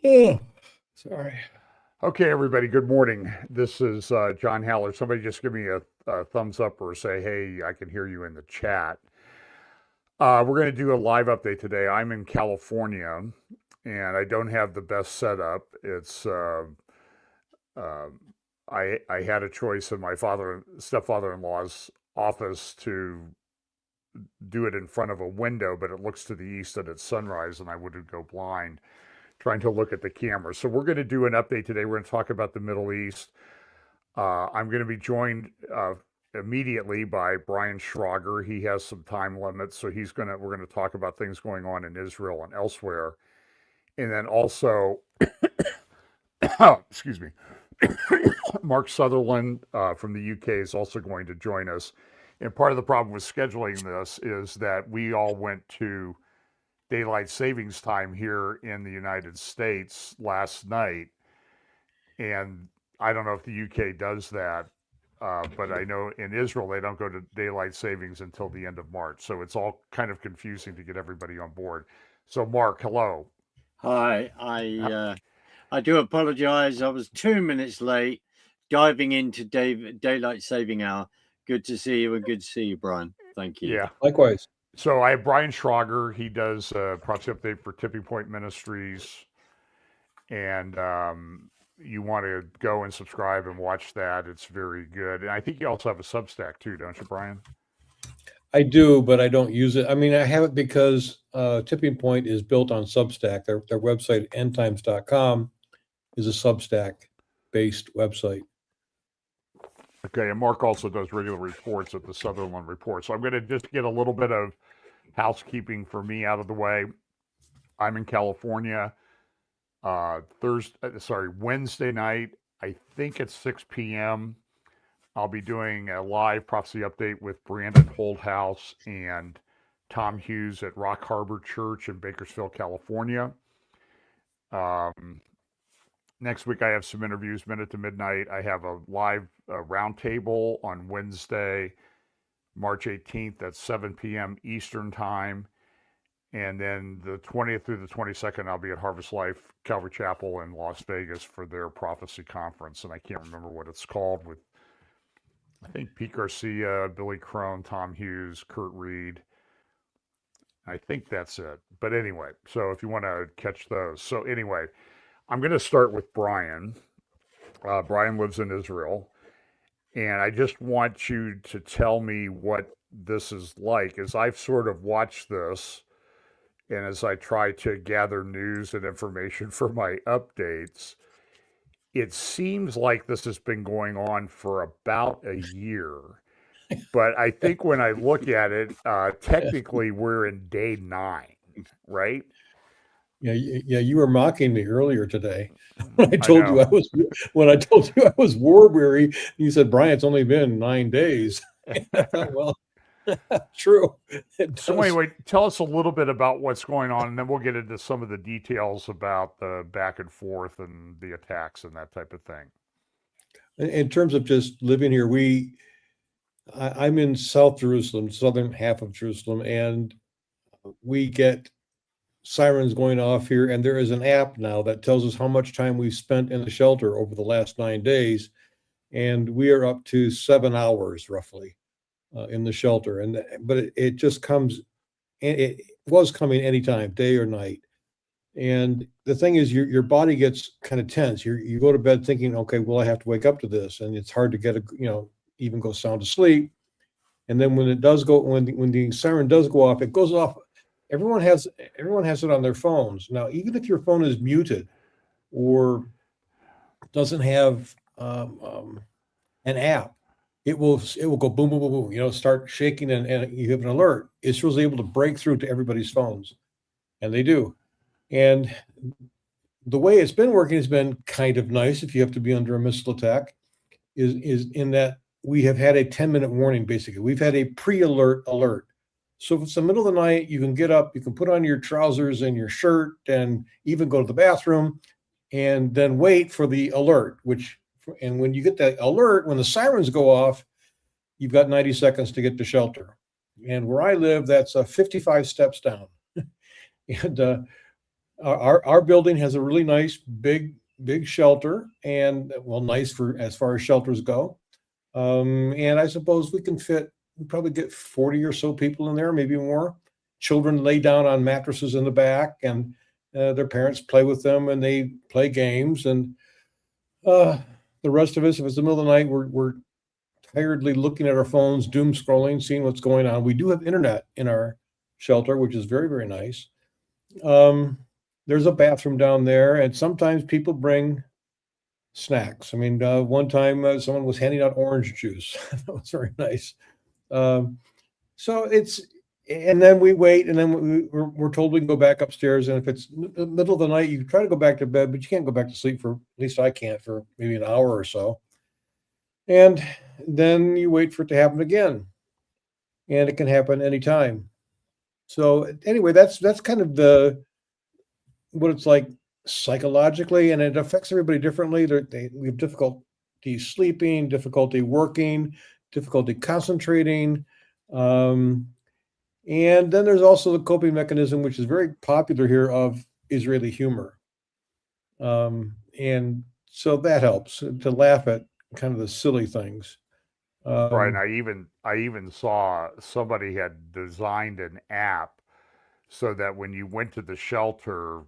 Oh, sorry. Okay, everybody, good morning. This is John Haller. Somebody just give me a thumbs up or say, hey, I can hear you in the chat. We're going to do a live update today. I'm in California and I don't have the best setup. Uh, I had a choice in my stepfather-in-law's office to do it in front of a window, but it looks to the east and it's sunrise and I wouldn't go blind trying to look at the camera. So we're going to do an update today. We're going to talk about the Middle East. I'm going to be joined immediately by Brian Schrauger. He has some time limits, so we're going to talk about things going on in Israel and elsewhere. And then also, excuse me, Mark Sutherland from the UK is also going to join us. And part of the problem with scheduling this is that we all went to daylight savings time here in the United States last night. And I don't know if the UK does that, but I know in Israel they don't go to daylight savings until the end of March. So it's all kind of confusing to get everybody on board. So, Mark, hello. Hi, I do apologize. I was 2 minutes late diving into daylight saving hour. Good to see you and good to see you, Brian. Thank you. Yeah. Likewise. So I have Brian Schrauger. He does prophecy update for Tipping Point Ministries, and you want to go and subscribe and watch that. It's very good. And I think you also have a Substack too, don't you, Brian? I do, but I don't use it. I mean, I have it because Tipping Point is built on Substack. Their website, endtimes.com, is a Substack-based website. Okay, and Mark also does regular reports at the Sutherland Report. So I'm going to just get a little bit of housekeeping for me out of the way. I'm in California. Wednesday night, I think it's 6 p.m. I'll be doing a live prophecy update with Brandon Holdhouse and Tom Hughes at Rock Harbor Church in Bakersfield, California. Next week, I have some interviews, minute to midnight. I have a live roundtable on Wednesday, March 18th at 7 p.m. Eastern Time. And then the 20th through the 22nd, I'll be at Harvest Life Calvary Chapel in Las Vegas for their prophecy conference. And I can't remember what it's called, with, I think, Pete Garcia, Billy Crone, Tom Hughes, Kurt Reed. I think that's it. But anyway, so if you want to catch those. So anyway, I'm going to start with Brian. Brian lives in Israel. And I just want you to tell me what this is like, as I've sort of watched this. And as I try to gather news and information for my updates, it seems like this has been going on for about a year. But I think when I look at it, technically we're in day 9, right? Yeah, you were mocking me earlier today when I told you I was war weary. You said, Brian, it's only been 9 days. I thought, well, true. So anyway, tell us a little bit about what's going on, and then we'll get into some of the details about the back and forth and the attacks and that type of thing. In terms of just living here, I'm in South Jerusalem, southern half of Jerusalem, and we get sirens going off here, and there is an app now that tells us how much time we've spent in the shelter over the last 9 days, and we are up to 7 hours roughly in the shelter. But it just comes. It was coming anytime, day or night. And the thing is, your body gets kind of tense. You go to bed thinking, okay, well, I have to wake up to this, and it's hard to get even go sound asleep. And then when it does go, when the siren does go off, it goes off. Everyone has it on their phones now. Even if your phone is muted or doesn't have an app, it will go boom, boom, boom, boom. Start shaking, and you have an alert. Israel's able to break through to everybody's phones, and they do. And the way it's been working has been kind of nice. If you have to be under a missile attack, is in that we have had a 10-minute warning. Basically, we've had a pre-alert. So if it's the middle of the night, you can get up, you can put on your trousers and your shirt, and even go to the bathroom, and then wait for the alert. And when you get that alert, when the sirens go off, you've got 90 seconds to get to shelter. And where I live, that's 55 steps down. And our building has a really nice big shelter, and well, nice for as far as shelters go. And I suppose we probably get 40 or so people in there, maybe more. Children lay down on mattresses in the back, and their parents play with them, and they play games. And the rest of us, if it's the middle of the night, we're tiredly looking at our phones, doom scrolling, seeing what's going on. We do have internet in our shelter, which is very, very nice. There's a bathroom down there, and sometimes people bring snacks. I mean, one time someone was handing out orange juice. That was very nice. So and then we wait, and then we're told we can go back upstairs. And if it's the middle of the night, you try to go back to bed, but you can't go back to sleep for, at least I can't, for maybe an hour or so. And then you wait for it to happen again, and it can happen anytime. So anyway, that's kind of what it's like psychologically, and it affects everybody differently. We have difficulty sleeping, difficulty working, difficulty concentrating. And then there's also the coping mechanism, which is very popular here, of Israeli humor. And so that helps to laugh at kind of the silly things. Right. And I even saw somebody had designed an app so that when you went to the shelter,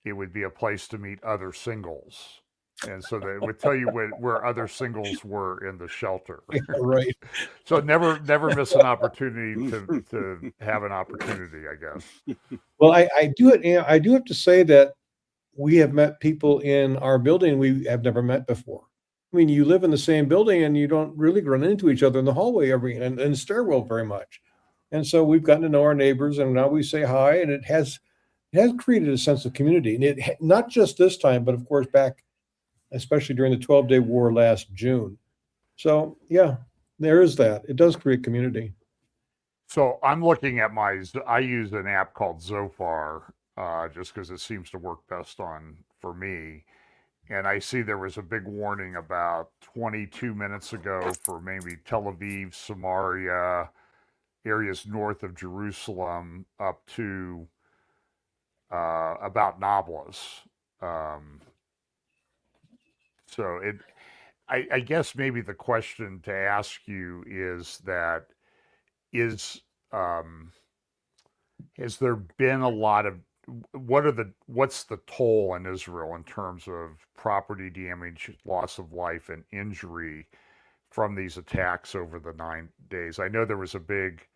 it would be a place to meet other singles. And so that it would tell you where other singles were in the shelter. Right. So never miss an opportunity to have an opportunity, I guess. Well, I do have to say that we have met people in our building we have never met before. I mean, you live in the same building and you don't really run into each other in the hallway and the stairwell very much. And so we've gotten to know our neighbors, and now we say hi, and it has created a sense of community. And it not just this time, but of course back, especially during the 12-day war last June. So yeah, there is that. It does create community. So I'm looking at I use an app called Zofar, just because it seems to work best for me. And I see there was a big warning about 22 minutes ago for maybe Tel Aviv, Samaria, areas north of Jerusalem, up to about Nablus. So I guess maybe the question to ask you is that has there been a lot of what's the toll in Israel in terms of property damage, loss of life, and injury from these attacks over the 9 days? I know there was a big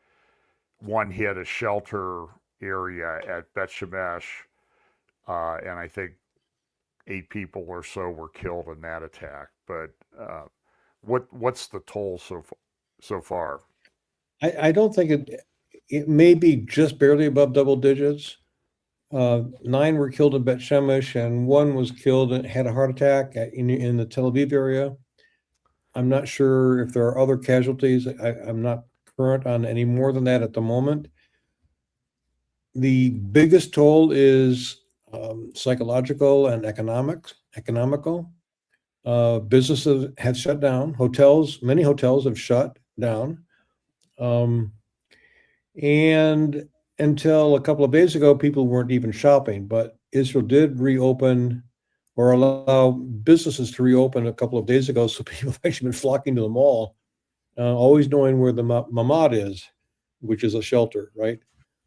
one hit a shelter area at Bet Shemesh, and I think 8 people or so were killed in that attack. But what's the toll so far? I don't think it may be just barely above double digits. 9 were killed in Bet Shemesh, and 1 was killed and had a heart attack in the Tel Aviv area. I'm not sure if there are other casualties. I'm not current on any more than that at the moment. The biggest toll is psychological and economical. Businesses have shut down. Many hotels have shut down. And until a couple of days ago, people weren't even shopping, but Israel did reopen or allow businesses to reopen a couple of days ago. So people have actually been flocking to the mall, always knowing where the mamad is, which is a shelter, right?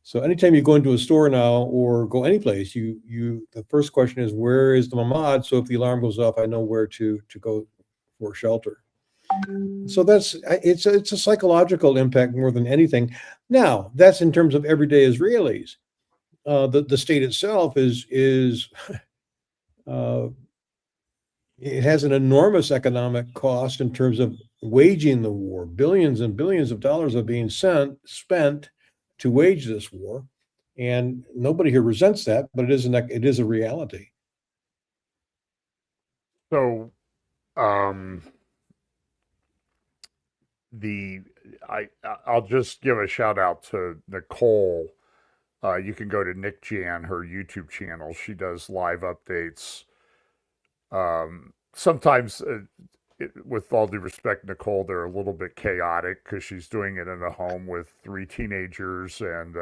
So anytime you go into a store now or go anyplace, the first question is, where is the mamad? So if the alarm goes off, I know where to go for shelter. So it's a psychological impact more than anything. Now, that's in terms of everyday Israelis. The state itself is it has an enormous economic cost in terms of waging the war. Billions and billions of dollars are being spent to wage this war, and nobody here resents that, but it is a reality. So, I'll just give a shout out to Nicole. You can go to Nick Jan, her YouTube channel. She does live updates. Sometimes, with all due respect, Nicole, they're a little bit chaotic because she's doing it in a home with 3 teenagers, and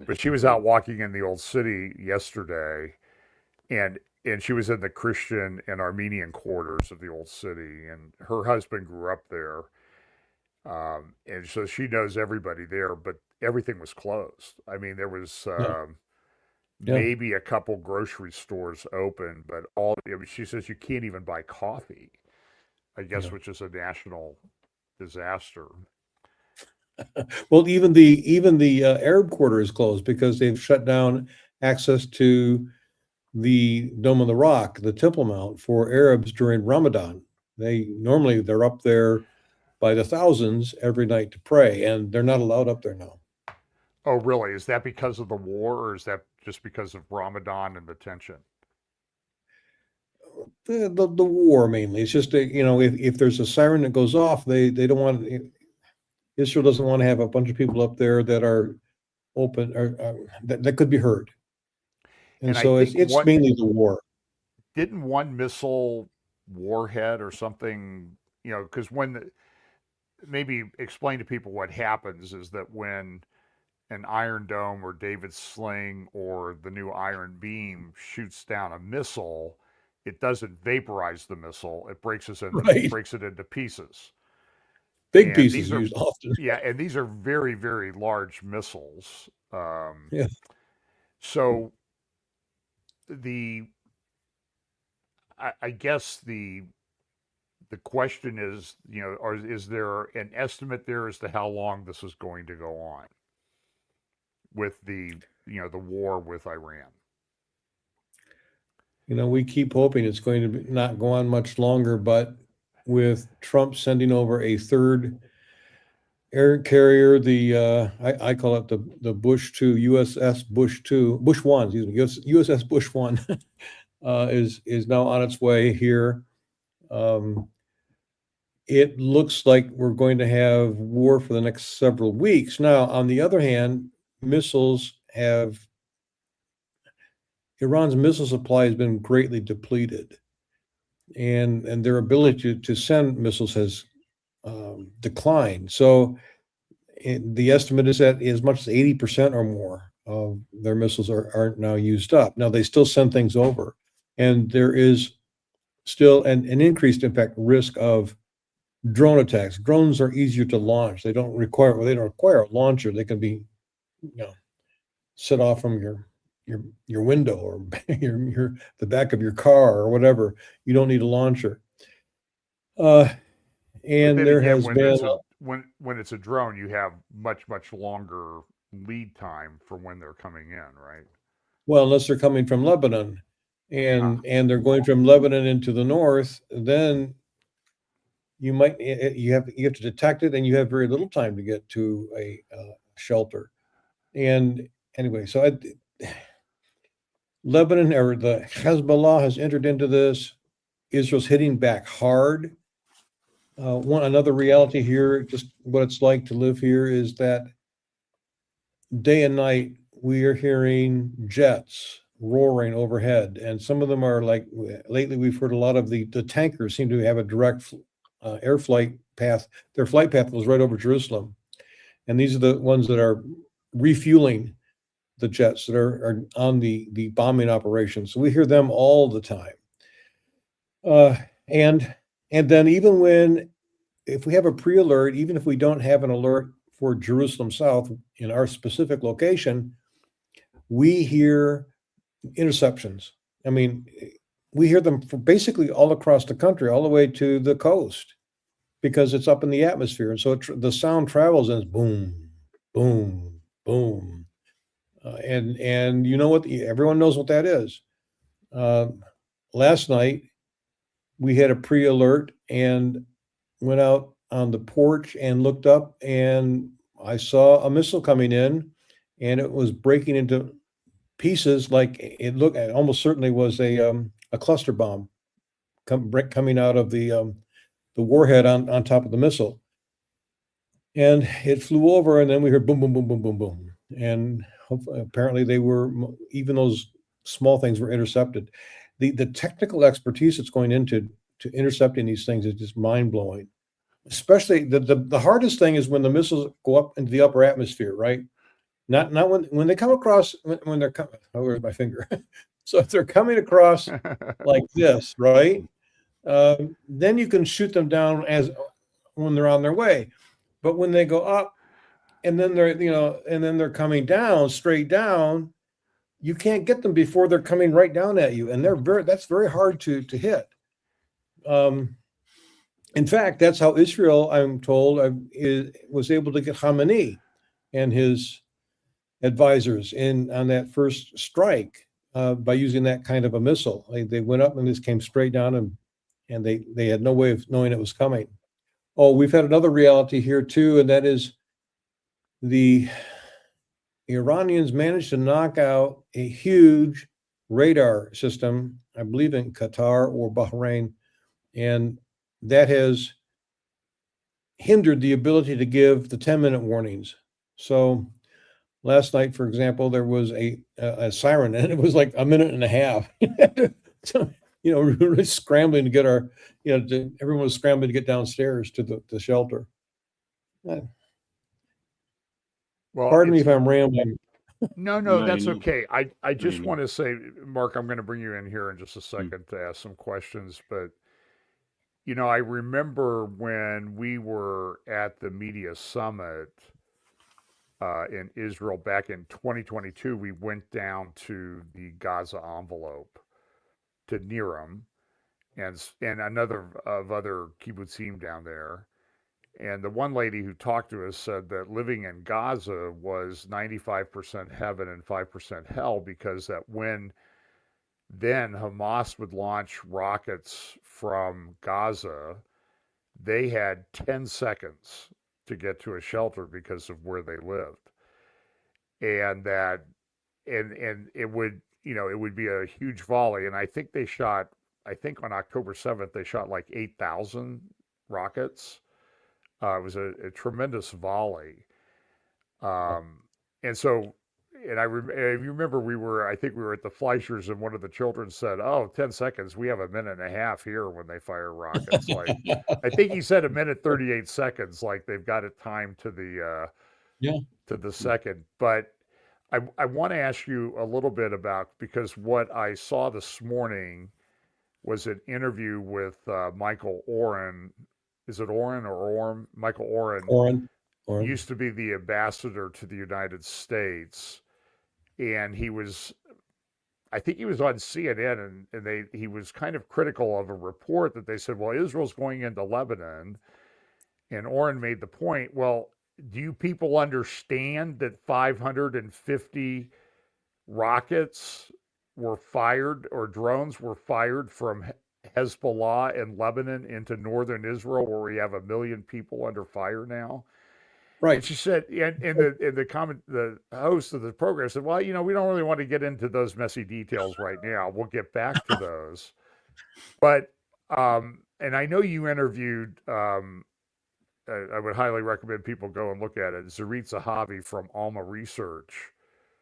But she was out walking in the old city yesterday, and she was in the Christian and Armenian quarters of the old city, and her husband grew up there, and so she knows everybody there. But everything was closed. I mean, there was Yeah. maybe a couple grocery stores open, but all. I mean, she says you can't even buy coffee. I guess, Yeah. which is a national disaster. Well, even the Arab quarter is closed because they've shut down access to the Dome of the Rock, the Temple Mount, for Arabs during Ramadan. They're up there by the thousands every night to pray, and they're not allowed up there now. Oh, really? Is that because of the war, or is that just because of Ramadan and the tension? The war mainly. It's just if there's a siren that goes off, they don't want Israel doesn't want to have a bunch of people up there that are open or that could be hurt. And I so think it's mainly the war. didn't one missile warhead or something, because maybe explain to people what happens is that when an Iron Dome or David's Sling or the new Iron Beam shoots down a missile, it doesn't vaporize the missile. It breaks it into pieces. Big pieces used often. Yeah, and these are very, very large missiles. Yeah. So I guess the question is, is there an estimate there as to how long this is going to go on with the war with Iran? We keep hoping it's going to not go on much longer, but with Trump sending over a third air carrier, I call it the Bush 2, USS Bush 2, Bush 1, excuse me, USS Bush 1 is now on its way here. It looks like we're going to have war for the next several weeks. Now, on the other hand, Iran's missile supply has been greatly depleted, and their ability to send missiles has declined. So the estimate is that as much as 80% or more of their missiles aren't now used up. Now, they still send things over, and there is still an increased, in fact, risk of drone attacks. Drones are easier to launch. They don't require a launcher. They can be, set off from your window or the back of your car or whatever. You don't need a launcher. And there again, has been when it's a drone, you have much longer lead time for when they're coming in, right? Well, unless they're coming from Lebanon, and they're going from Lebanon into the north, then you have to detect it, and you have very little time to get to a shelter. And anyway, so Lebanon or the Hezbollah has entered into this. Israel's hitting back hard. Another reality here, just what it's like to live here, is that day and night we are hearing jets roaring overhead, and some of them are like, lately we've heard a lot of the tankers seem to have a direct air flight path. Their flight path was right over Jerusalem, and these are the ones that are refueling the jets that are on the bombing operation. So we hear them all the time. And then if we have a pre-alert, even if we don't have an alert for Jerusalem South in our specific location, we hear interceptions. I mean, we hear them from basically all across the country, all the way to the coast, because it's up in the atmosphere. And so the sound travels and it's boom, boom, boom. And you know what? Everyone knows what that is. Last night, we had a pre-alert and went out on the porch and looked up, and I saw a missile coming in, and it was breaking into pieces. Like it almost certainly was a cluster bomb coming out of the warhead on top of the missile. And it flew over, and then we heard boom, boom, boom, boom, boom, boom. And apparently even those small things were intercepted. The technical expertise that's going into intercepting these things is just mind-blowing. Especially the hardest thing is when the missiles go up into the upper atmosphere, right? Not when they come across, when they're coming, oh, where's my finger? So if they're coming across like this, right? Then you can shoot them down as when they're on their way. But when they go up and then they're coming down, straight down, you can't get them before they're coming right down at you. And that's very hard to hit. In fact, that's how Israel, I'm told, was able to get Khamenei and his advisors on that first strike by using that kind of a missile. They went up and this came straight down, and they had no way of knowing it was coming. Oh, we've had another reality here too, and that is the Iranians managed to knock out a huge radar system, I believe in Qatar or Bahrain, and that has hindered the ability to give the 10-minute warnings. So last night, for example, there was a siren, and it was like a minute and a half. So, we were really scrambling to get everyone was scrambling to get downstairs to the shelter. Well, pardon me if I'm rambling. No, that's you're okay. I just not. want to say, Mark, I'm going to bring you in here in just a second to ask some questions, but I remember when we were at the media summit in Israel back in 2022, we went down to the Gaza envelope to Niram and another of other kibbutzim down there. And the one lady who talked to us said that living in Gaza was 95% heaven and 5% hell, because that when then Hamas would launch rockets from Gaza, they had 10 seconds to get to a shelter because of where they lived. And that, and it would, it would be a huge volley. And I think on October 7th, they shot like 8,000 rockets. It was a tremendous volley. And so, and if you remember, I think we were at the Fleischers, and one of the children said, 10 seconds, we have a minute and a half here when they fire rockets. Like, I think he said a minute, 38 seconds, like they've got it timed to the second. But I want to ask you a little bit about, because what I saw this morning was an interview with Michael Oren. Is it Oren or Orm? Michael Oren. Oren. Used to be the ambassador to the United States, and I think he was on CNN, and he was kind of critical of a report that they said, well, Israel's going into Lebanon, and Oren made the point, well, do you people understand that 550 rockets were fired, or drones were fired from Hezbollah in Lebanon into northern Israel, where we have 1 million people under fire now? Right. And she said, the host of the program said, well, we don't really want to get into those messy details right now. We'll get back to those. But, and I know you interviewed, I would highly recommend people go and look at it, Zarit Zahavi from Alma Research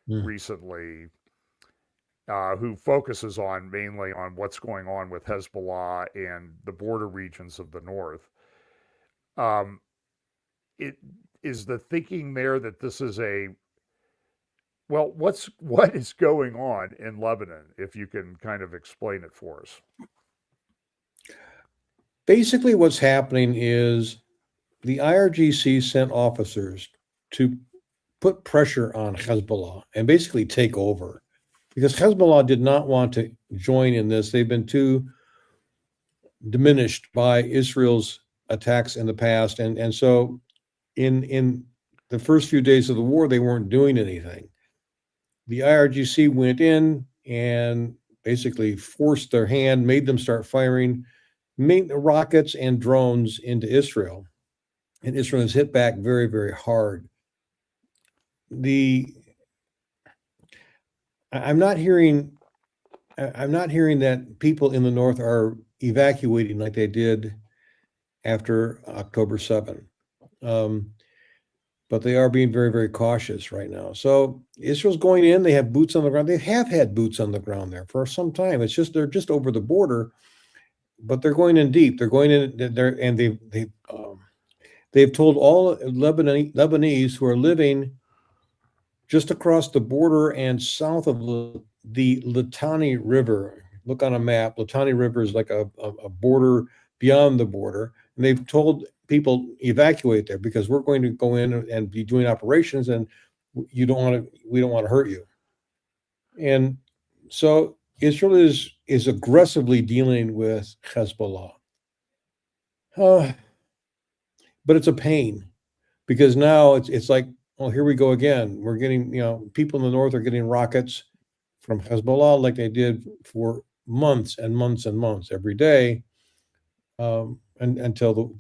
recently, who focuses mainly on what's going on with Hezbollah and the border regions of the north. It is the thinking there that this is what is going on in Lebanon, if you can kind of explain it for us. Basically, what's happening is the IRGC sent officers to put pressure on Hezbollah and basically take over, because Hezbollah did not want to join in this. They've been too diminished by Israel's attacks in the past. And so in the first few days of the war, they weren't doing anything. The IRGC went in and basically forced their hand, made them start firing rockets and drones into Israel. And Israel has hit back very, very hard. I'm not hearing that people in the north are evacuating like they did after October 7. But they are being very, very cautious right now. So Israel's going in. They have boots on the ground. They have had boots on the ground there for some time. It's just they're just over the border, but they're going in deep. They're going in there, and they've told all Lebanese who are living just across the border and south of the Litani River. Look on a map. Litani River is like a border beyond the border, and they've told people evacuate there because we're going to go in and be doing operations, and we don't want to hurt you. And so Israel is aggressively dealing with Hezbollah. But it's a pain because now it's like, well, here we go again. We're getting, people in the north are getting rockets from Hezbollah like they did for months and months and months every day, and until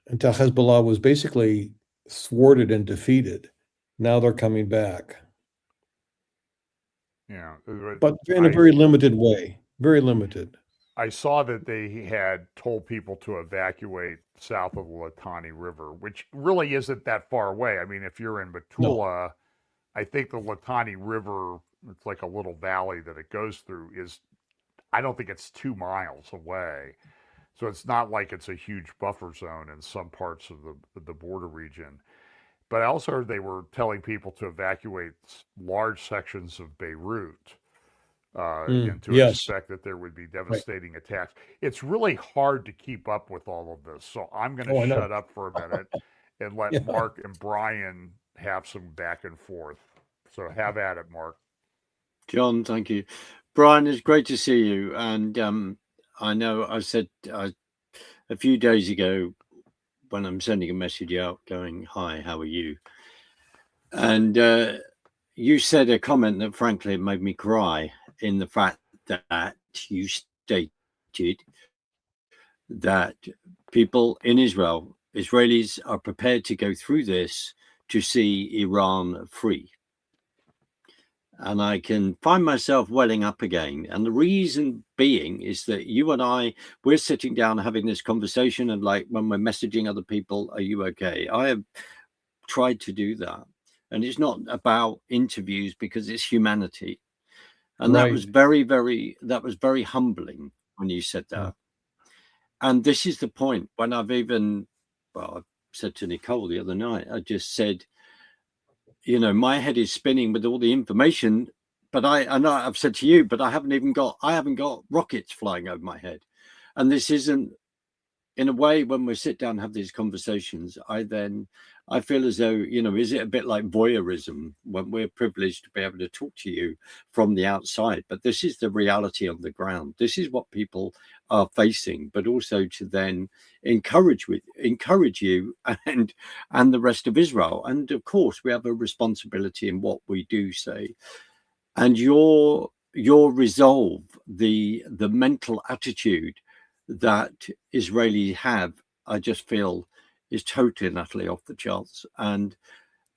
until Hezbollah was basically thwarted and defeated. Now they're coming back. Yeah, but in a very limited way. Very limited. I saw that they had told people to evacuate south of the Litani River, which really isn't that far away. I mean, if you're in Metula, I think the Litani River, it's like a little valley that it goes through, I don't think it's 2 miles away. So it's not like it's a huge buffer zone in some parts of the border region. But I also heard they were telling people to evacuate large sections of Beirut and to expect that there would be devastating attacks. It's really hard to keep up with all of this. So I'm going to shut up for a minute and let Mark and Brian have some back and forth. So have at it, Mark. John, thank you. Brian, it's great to see you. And I know I said a few days ago when I'm sending a message out going, hi, how are you? And you said a comment that frankly made me cry, in the fact that you stated that people in Israel, Israelis, are prepared to go through this to see Iran free. And I can find myself welling up again. And the reason being is that you and I, we're sitting down having this conversation, and like when we're messaging other people, are you okay? I have tried to do that. And it's not about interviews because it's humanity. And that was very humbling when you said that. And this is the point when I said to Nicole the other night, I just said, my head is spinning with all the information, but I know I've said to you, but I haven't got rockets flying over my head. And this isn't, in a way, when we sit down and have these conversations, I feel as though, is it a bit like voyeurism when we're privileged to be able to talk to you from the outside? But this is the reality on the ground. This is what people are facing, but also to then encourage you and the rest of Israel. And of course, we have a responsibility in what we do say. And your resolve, the mental attitude that Israelis have, I just feel is totally and utterly off the charts. And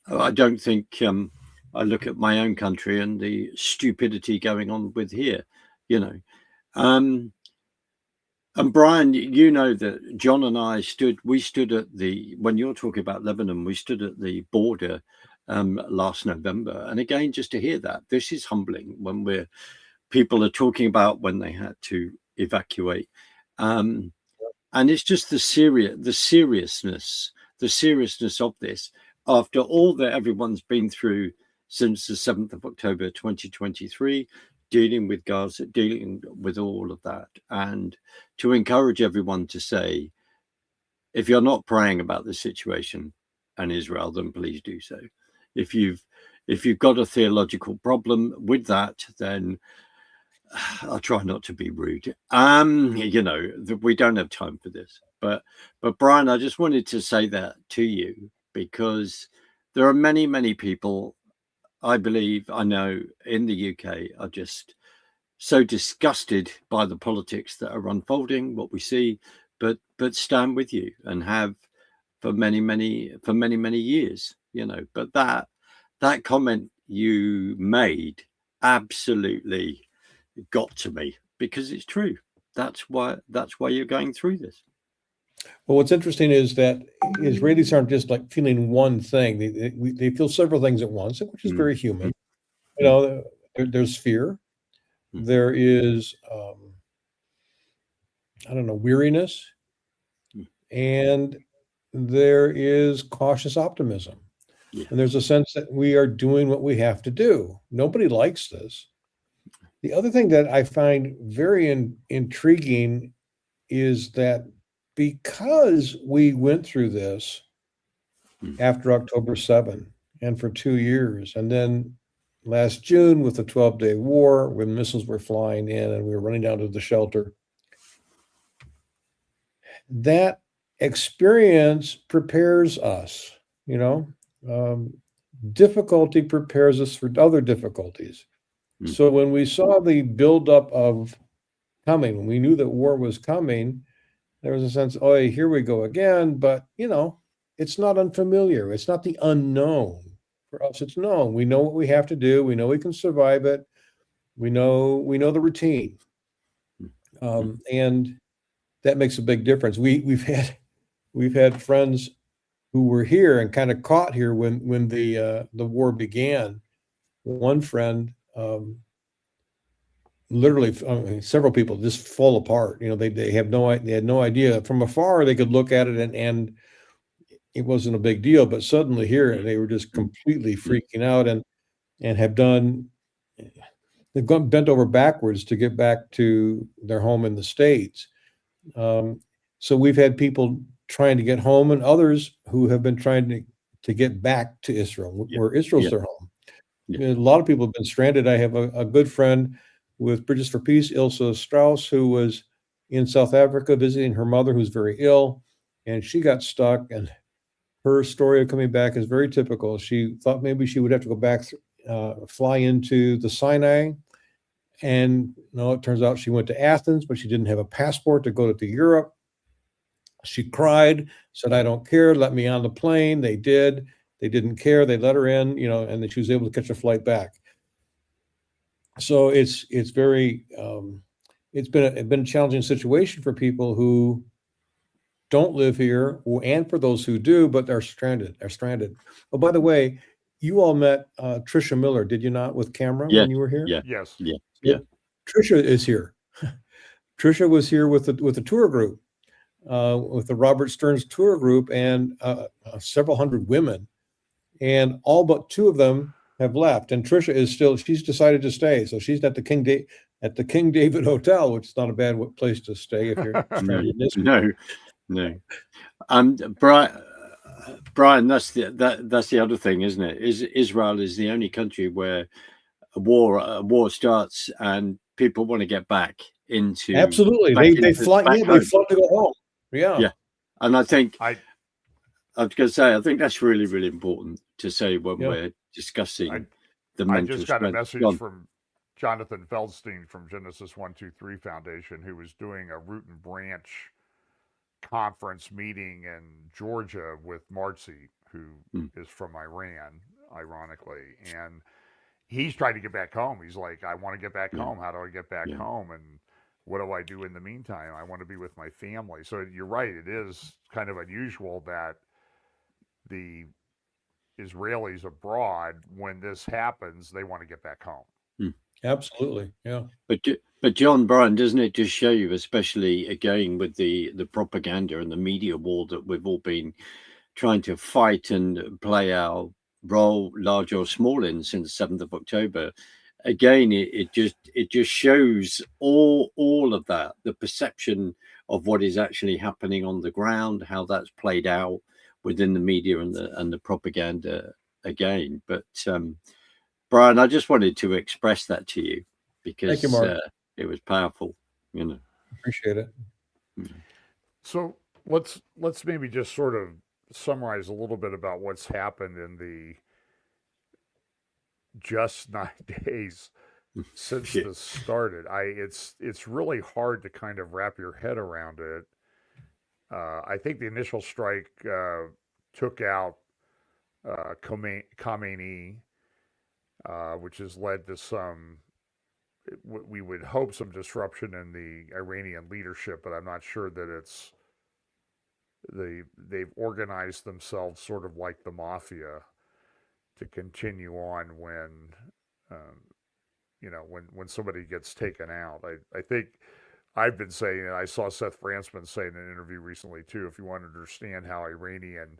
I don't think I look at my own country and the stupidity going on with here, and Brian, that John and I stood at when you're talking about Lebanon, we stood at the border last November. And again, just to hear that, this is humbling when people are talking about when they had to evacuate. And it's just the seriousness of this after all that everyone's been through since the 7th of October 2023, dealing with Gaza, dealing with all of that, and to encourage everyone to say, if you're not praying about the situation and Israel, then please do so. If you've got a theological problem with that, then I'll try not to be rude. We don't have time for this. But Brian, I just wanted to say that to you because there are many, many people, I believe, I know in the UK are just so disgusted by the politics that are unfolding, what we see, but stand with you and have for many, many years, But that comment you made absolutely got to me because it's true. That's why you're going through this. Well, what's interesting is that Israelis aren't just like feeling one thing. They feel several things at once, which is very human. There's fear. There is, weariness, and there is cautious optimism. Yeah. And there's a sense that we are doing what we have to do. Nobody likes this. The other thing that I find very intriguing is that because we went through this after October 7 and for 2 years, and then last June with the 12-day war when missiles were flying in and we were running down to the shelter, that experience prepares us, you know. Difficulty prepares us for other difficulties. So when we saw the buildup of coming, when we knew that war was coming, there was a sense, oh, here we go again. But, you know, it's not unfamiliar. It's not the unknown. For us, it's known. We know what we have to do. We know we can survive it. We know the routine. And that makes a big difference. We've had friends who were here and kind of caught here when the war began. One friend, literally, I mean, several people just fall apart. You know, they had no idea. From afar, they could look at it and it wasn't a big deal. But suddenly here, they were just completely freaking out and they've gone bent over backwards to get back to their home in the States. So we've had people trying to get home and others who have been trying to get back to Israel, where Israel's their home. A lot of people have been stranded. I have a good friend with Bridges for Peace, Ilse Strauss, who was in South Africa visiting her mother, who's very ill, and she got stuck. And her story of coming back is very typical. She thought maybe she would have to go back, fly into the Sinai. And no, it turns out she went to Athens, but she didn't have a passport to go to Europe. She cried, said, I don't care, let me on the plane. They did. They didn't care. They let her in, you know, and then she was able to catch a flight back. So it's very, it's been a challenging situation for people who don't live here, and for those who do, but are stranded. Oh, by the way, you all met Tricia Miller, did you not, with camera when you were here? Yes. Tricia is here. Tricia was here with the tour group, with the Robert Stearns tour group, and several hundred women, and all but 2 of them have left. And Tricia is still; she's decided to stay. So she's at the King David Hotel, which is not a bad place to stay if you're stranded. No. Brian, that's the other thing, isn't it? Israel is the only country where a war starts and people want to get back into. Absolutely, they fly to go home. Yeah. And I think I was going to say, I think that's really, really important to say when we're discussing the mental. I just got a message from Jonathan Feldstein from Genesis 123 Foundation, who was doing a root and branch conference meeting in Georgia with Marzi, who is from Iran, ironically, and he's trying to get back home. He's like, I want to get back home. How do I get back home? And what do I do in the meantime? I want to be with my family. So you're right. It is kind of unusual that the Israelis abroad, when this happens, they want to get back home. Absolutely. Yeah. But John, Brian, doesn't it just show you, especially again with the propaganda and the media war that we've all been trying to fight and play our role, large or small, in since 7th of October? Again, it just shows all of that, the perception of what is actually happening on the ground, how that's played out within the media and the propaganda again. But Brian, I just wanted to express that to you because thank you, Mark. It was powerful, you know. Appreciate it. So let's maybe just sort of summarize a little bit about what's happened in the just 9 days since this started. It's really hard to kind of wrap your head around it. I think the initial strike took out Khamenei, which has led to some, we would hope, some disruption in the Iranian leadership, but I'm not sure that they've organized themselves sort of like the mafia to continue on when when somebody gets taken out. I think I've been saying, and I saw Seth Fransman say in an interview recently too, if you want to understand how Iranian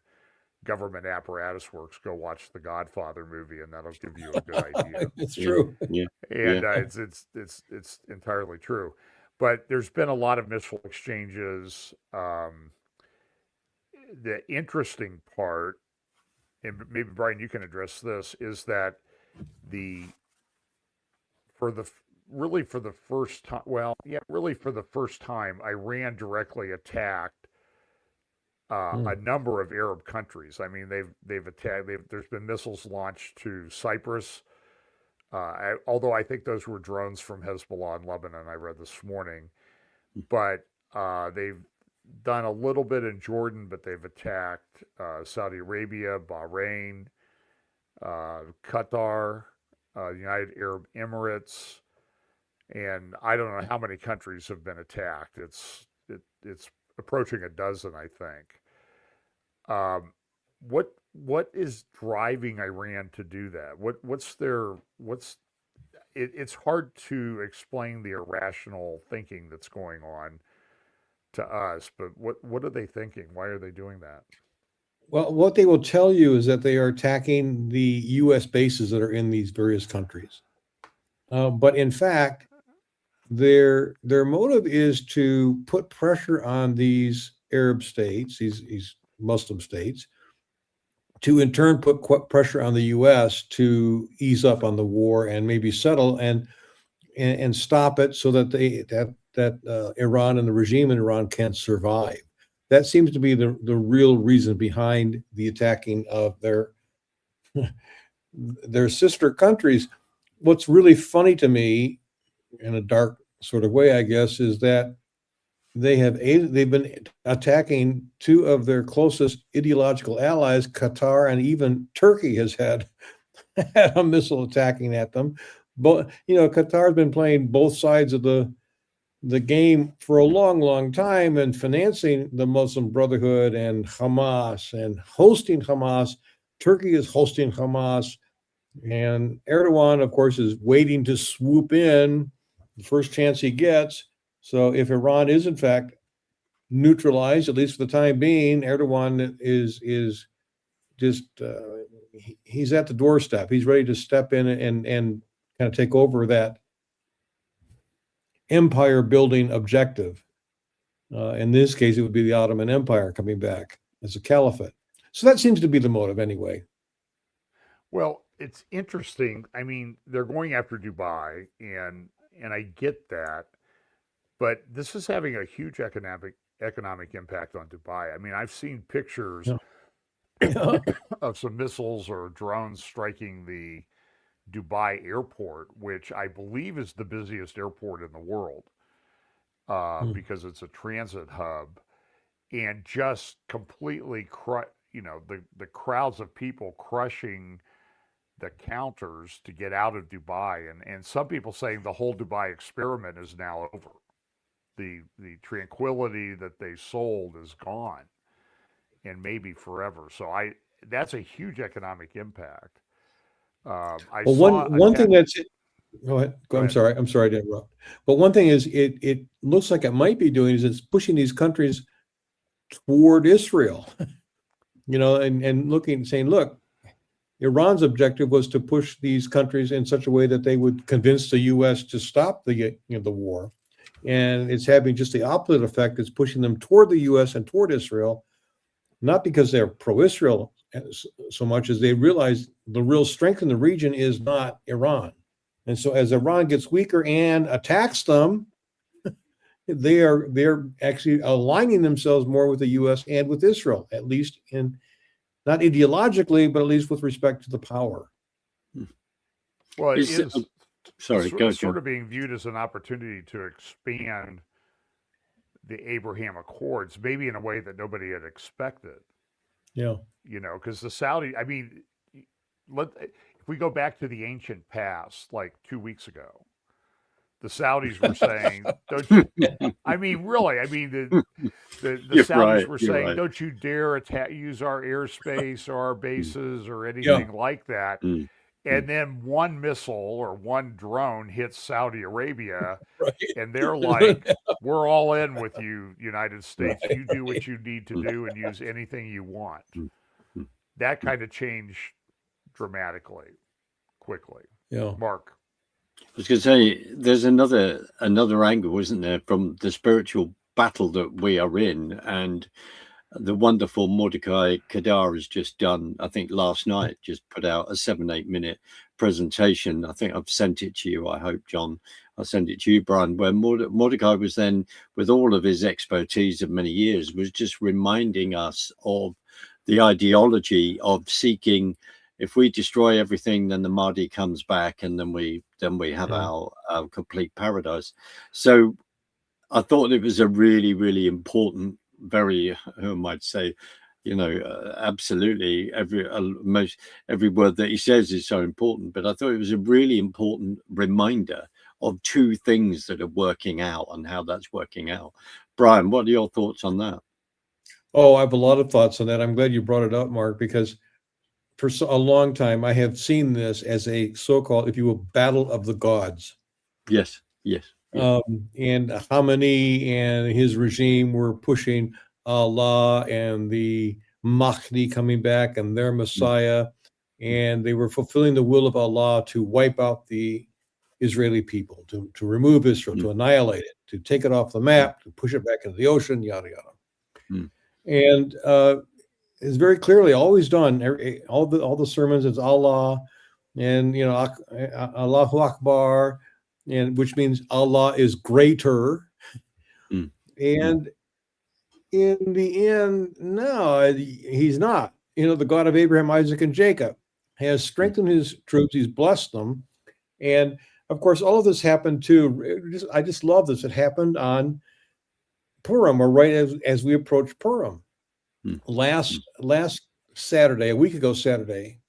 government apparatus works, go watch the Godfather movie, and that'll give you a good idea. It's Yeah. true. Yeah. And Yeah. it's entirely true. But there's been a lot of missile exchanges. The interesting part, and maybe Brian, you can address this, is that the for the really for the first time, really for the first time, Iran directly attacked a number of Arab countries. I mean, they've attacked. There's been missiles launched to Cyprus. Although I think those were drones from Hezbollah in Lebanon, I read this morning. But they've done a little bit in Jordan, but they've attacked Saudi Arabia, Bahrain, Qatar, United Arab Emirates, and I don't know how many countries have been attacked. It's approaching a dozen, I think. What is driving Iran to do that? It's hard to explain the irrational thinking that's going on to us, but what are they thinking? Why are they doing that? Well, what they will tell you is that they are attacking the U.S. bases that are in these various countries. But in fact, their motive is to put pressure on these Arab states, these Muslim states, to in turn put pressure on the U.S. to ease up on the war and maybe settle and stop it so that Iran and the regime in Iran can survive. That seems to be the real reason behind the attacking of their sister countries. What's really funny to me, in a dark sort of way, I guess, is that they've been attacking two of their closest ideological allies, Qatar, and even Turkey has had a missile attacking at them. But Qatar's been playing both sides of the game for a long, long time and financing the Muslim Brotherhood and Hamas and hosting Hamas. Turkey is hosting Hamas, and Erdogan, of course, is waiting to swoop in the first chance he gets. So if Iran is in fact neutralized, at least for the time being, Erdogan is just he's at the doorstep. He's ready to step in and kind of take over that empire building objective. In this case, it would be the Ottoman Empire coming back as a caliphate. So that seems to be the motive anyway. Well, it's interesting. I mean, they're going after Dubai, and I get that, but this is having a huge economic impact on Dubai. I mean, I've seen pictures of some missiles or drones striking the Dubai airport, which I believe is the busiest airport in the world because it's a transit hub, and just completely the crowds of people crushing the counters to get out of Dubai, and some people saying the whole Dubai experiment is now over. The tranquility that they sold is gone, and maybe forever. So that's a huge economic impact. One thing that's go ahead. I'm sorry to interrupt. But one thing is it looks like it might be doing is it's pushing these countries toward Israel. And saying, look, Iran's objective was to push these countries in such a way that they would convince the U.S. to stop the war. And it's having just the opposite effect. It's pushing them toward the U.S. and toward Israel, not because they're pro-Israel so much as they realize the real strength in the region is not Iran. And so as Iran gets weaker and attacks them, they're actually aligning themselves more with the U.S. and with Israel, at least not ideologically, but at least with respect to the power. Well, it is sort of being viewed as an opportunity to expand the Abraham Accords, maybe in a way that nobody had expected. Yeah. Because the Saudi, I mean, if we go back to the ancient past, like 2 weeks ago, the Saudis were saying, don't you, I mean, really, I mean, the Saudis were saying, don't you dare use our airspace or our bases or anything like that. And then one missile or one drone hits Saudi Arabia, and they're like, we're all in with you, United States. You do what you need to do and use anything you want. that kind of changed dramatically, quickly. Yeah. Mark. I was going to say, there's another angle, isn't there, from the spiritual battle that we are in, and the wonderful Mordecai Kadar has just done, I think last night, just put out a 7-8 minute presentation. I think I've sent it to you. I hope, John, I'll send it to you, Brian, where Mordecai was then, with all of his expertise of many years, was just reminding us of the ideology of seeking, if we destroy everything, then the Mahdi comes back, and then we have our complete paradise. So I thought it was a really, really important, very, who might say, absolutely most every word that he says is so important. But I thought it was a really important reminder of two things that are working out and how that's working out. Brian, what are your thoughts on that? Oh, I have a lot of thoughts on that. I'm glad you brought it up, Mark, because for a long time I have seen this as a so-called, if you will, battle of the gods. Yes. And Khamenei and his regime were pushing Allah and the Mahdi coming back and their Messiah, and they were fulfilling the will of Allah to wipe out the Israeli people, to remove Israel, to annihilate it, to take it off the map, to push it back into the ocean, yada yada. And it's very clearly always done. All the sermons, it's Allah, and Allahu Akbar, and which means Allah is greater. And in the end, no, he's not. The God of Abraham, Isaac, and Jacob has strengthened his troops. He's blessed them. And of course, all of this happened too. I just love this. It happened on Purim, or right as we approach Purim. Last Saturday, a week ago Saturday,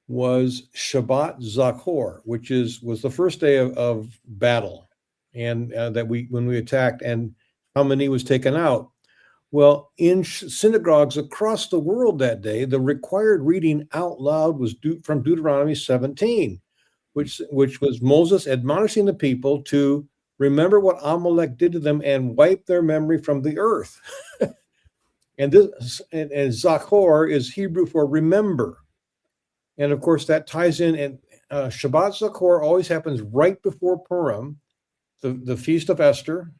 was Shabbat Zachor, which was the first day of battle, and when we attacked, and Khamenei was taken out. Well, in synagogues across the world that day, the required reading out loud was from Deuteronomy 17, which was Moses admonishing the people to remember what Amalek did to them and wipe their memory from the earth. And Zachor is Hebrew for remember. And of course, that ties in, and Shabbat Zachor always happens right before Purim, the Feast of Esther,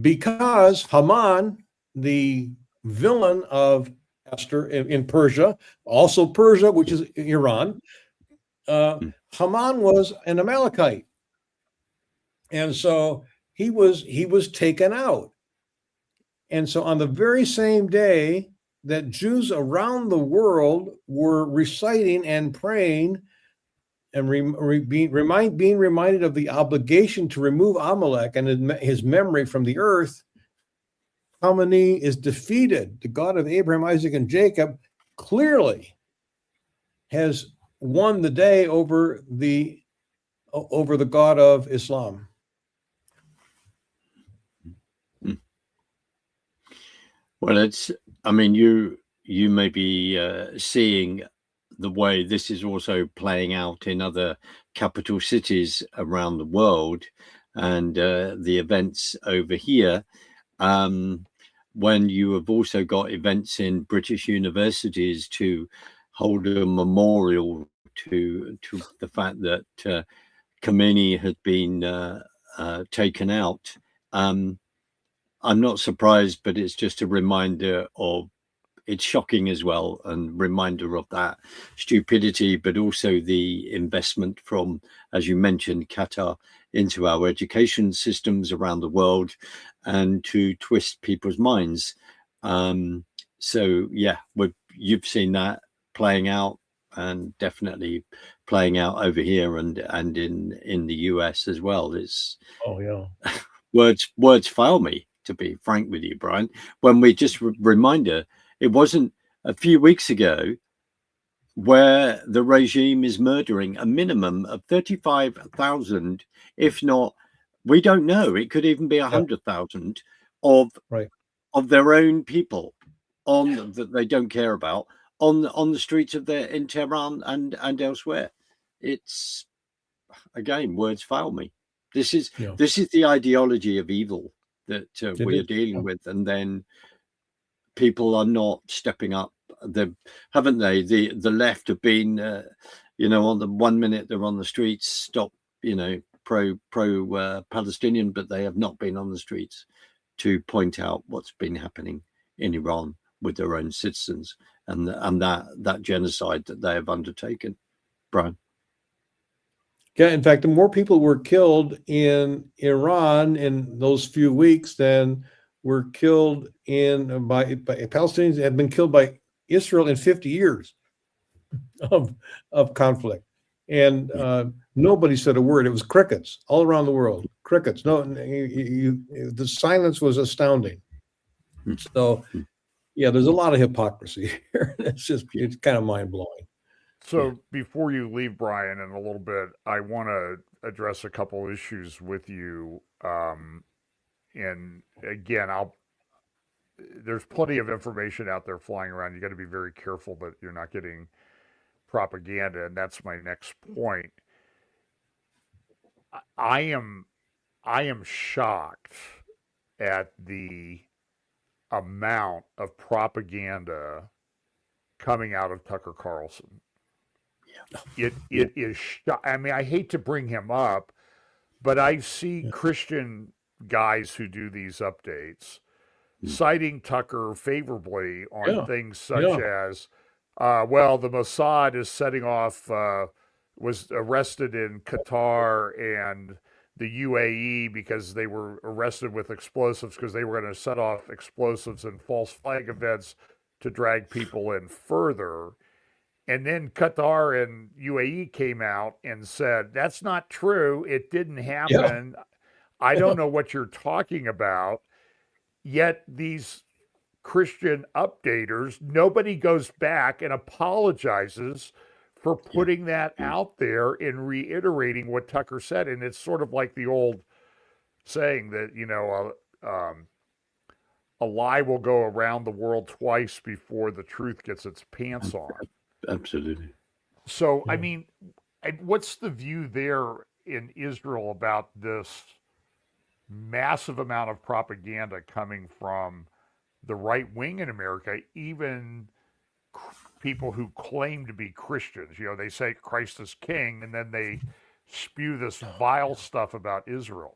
because Haman, the villain of Esther in Persia, also Persia, which is Iran, Haman was an Amalekite. And so he was taken out. And so on the very same day that Jews around the world were reciting and praying and being reminded of the obligation to remove Amalek and his memory from the earth, Khamenei is defeated. The God of Abraham, Isaac, and Jacob clearly has won the day over the God of Islam. Well, you may be seeing the way this is also playing out in other capital cities around the world, and the events over here, when you have also got events in British universities to hold a memorial to the fact that Khamenei had been taken out. I'm not surprised, but it's just a reminder of, it's shocking as well, and reminder of that stupidity, but also the investment from, as you mentioned, Qatar into our education systems around the world, and to twist people's minds. So yeah, you've seen that playing out, and definitely playing out over here and in the US as well. It's words fail me, to be frank with you, Brian, when we just reminder, it wasn't a few weeks ago where the regime is murdering a minimum of 35,000, if not, we don't know, it could even be 100,000 of their own people that they don't care about on the streets in Tehran and elsewhere. It's, again, words fail me. This is the ideology of evil that we are dealing with, and then people are not stepping up. Haven't they? The left have been, on the 1 minute they're on the streets, stop, pro Palestinian, but they have not been on the streets to point out what's been happening in Iran with their own citizens and that genocide that they have undertaken. Brian. Yeah, in fact, the more people were killed in Iran in those few weeks than were killed by Palestinians have been killed by Israel in 50 years of conflict. And nobody said a word. It was crickets all around the world. Crickets. No, the silence was astounding. So, yeah, there's a lot of hypocrisy here. It's kind of mind blowing. So before you leave, Brian, in a little bit, I want to address a couple of issues with you. And again, there's plenty of information out there flying around. You got to be very careful that you're not getting propaganda, and that's my next point. I am shocked at the amount of propaganda coming out of Tucker Carlson. It is. I mean, I hate to bring him up, but I see Christian guys who do these updates citing Tucker favorably on things such as, well, the Mossad is setting off, was arrested in Qatar and the UAE because they were arrested with explosives because they were going to set off explosives and false flag events to drag people in further. And then Qatar and UAE came out and said, that's not true. It didn't happen. Yeah. I don't know what you're talking about. Yet these Christian updaters, nobody goes back and apologizes for putting that out there and reiterating what Tucker said. And it's sort of like the old saying that, a lie will go around the world twice before the truth gets its pants on. Absolutely. So, I mean, what's the view there in Israel about this massive amount of propaganda coming from the right wing in America, even people who claim to be Christians? They say Christ is king, and then they spew this vile stuff about Israel.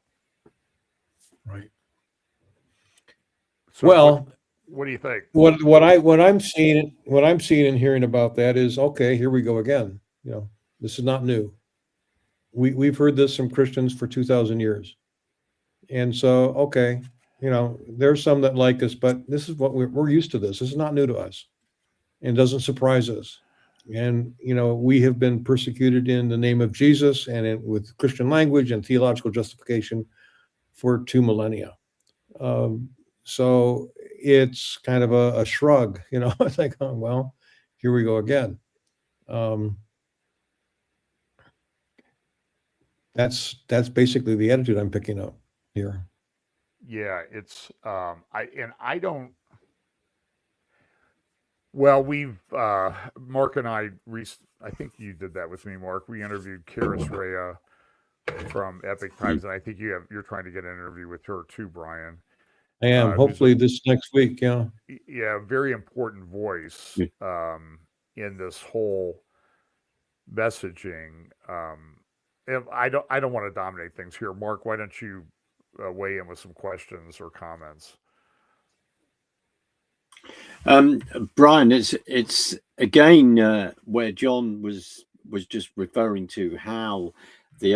Right. So well, what do you think? What I'm seeing and hearing about that is, okay, here we go again. This is not new. We've heard this from Christians for 2,000 years. And so, okay, there's some that like us, but this is what we're used to. This is not new to us and doesn't surprise us. And, we have been persecuted in the name of Jesus and with Christian language and theological justification for 2 millennia. So it's kind of a shrug, it's like, oh, well, here we go again. That's basically the attitude I'm picking up here. Yeah, it's I don't. Well, we've Mark and I think you did that with me, Mark. We interviewed Karis Rea from Epic Times, and I think you're trying to get an interview with her too, Brian. I am. Hopefully this next week. Yeah. Yeah, very important voice in this whole messaging. I don't want to dominate things here, Mark. Why don't you weigh in with some questions or comments? Brian, it's again where John was just referring to how the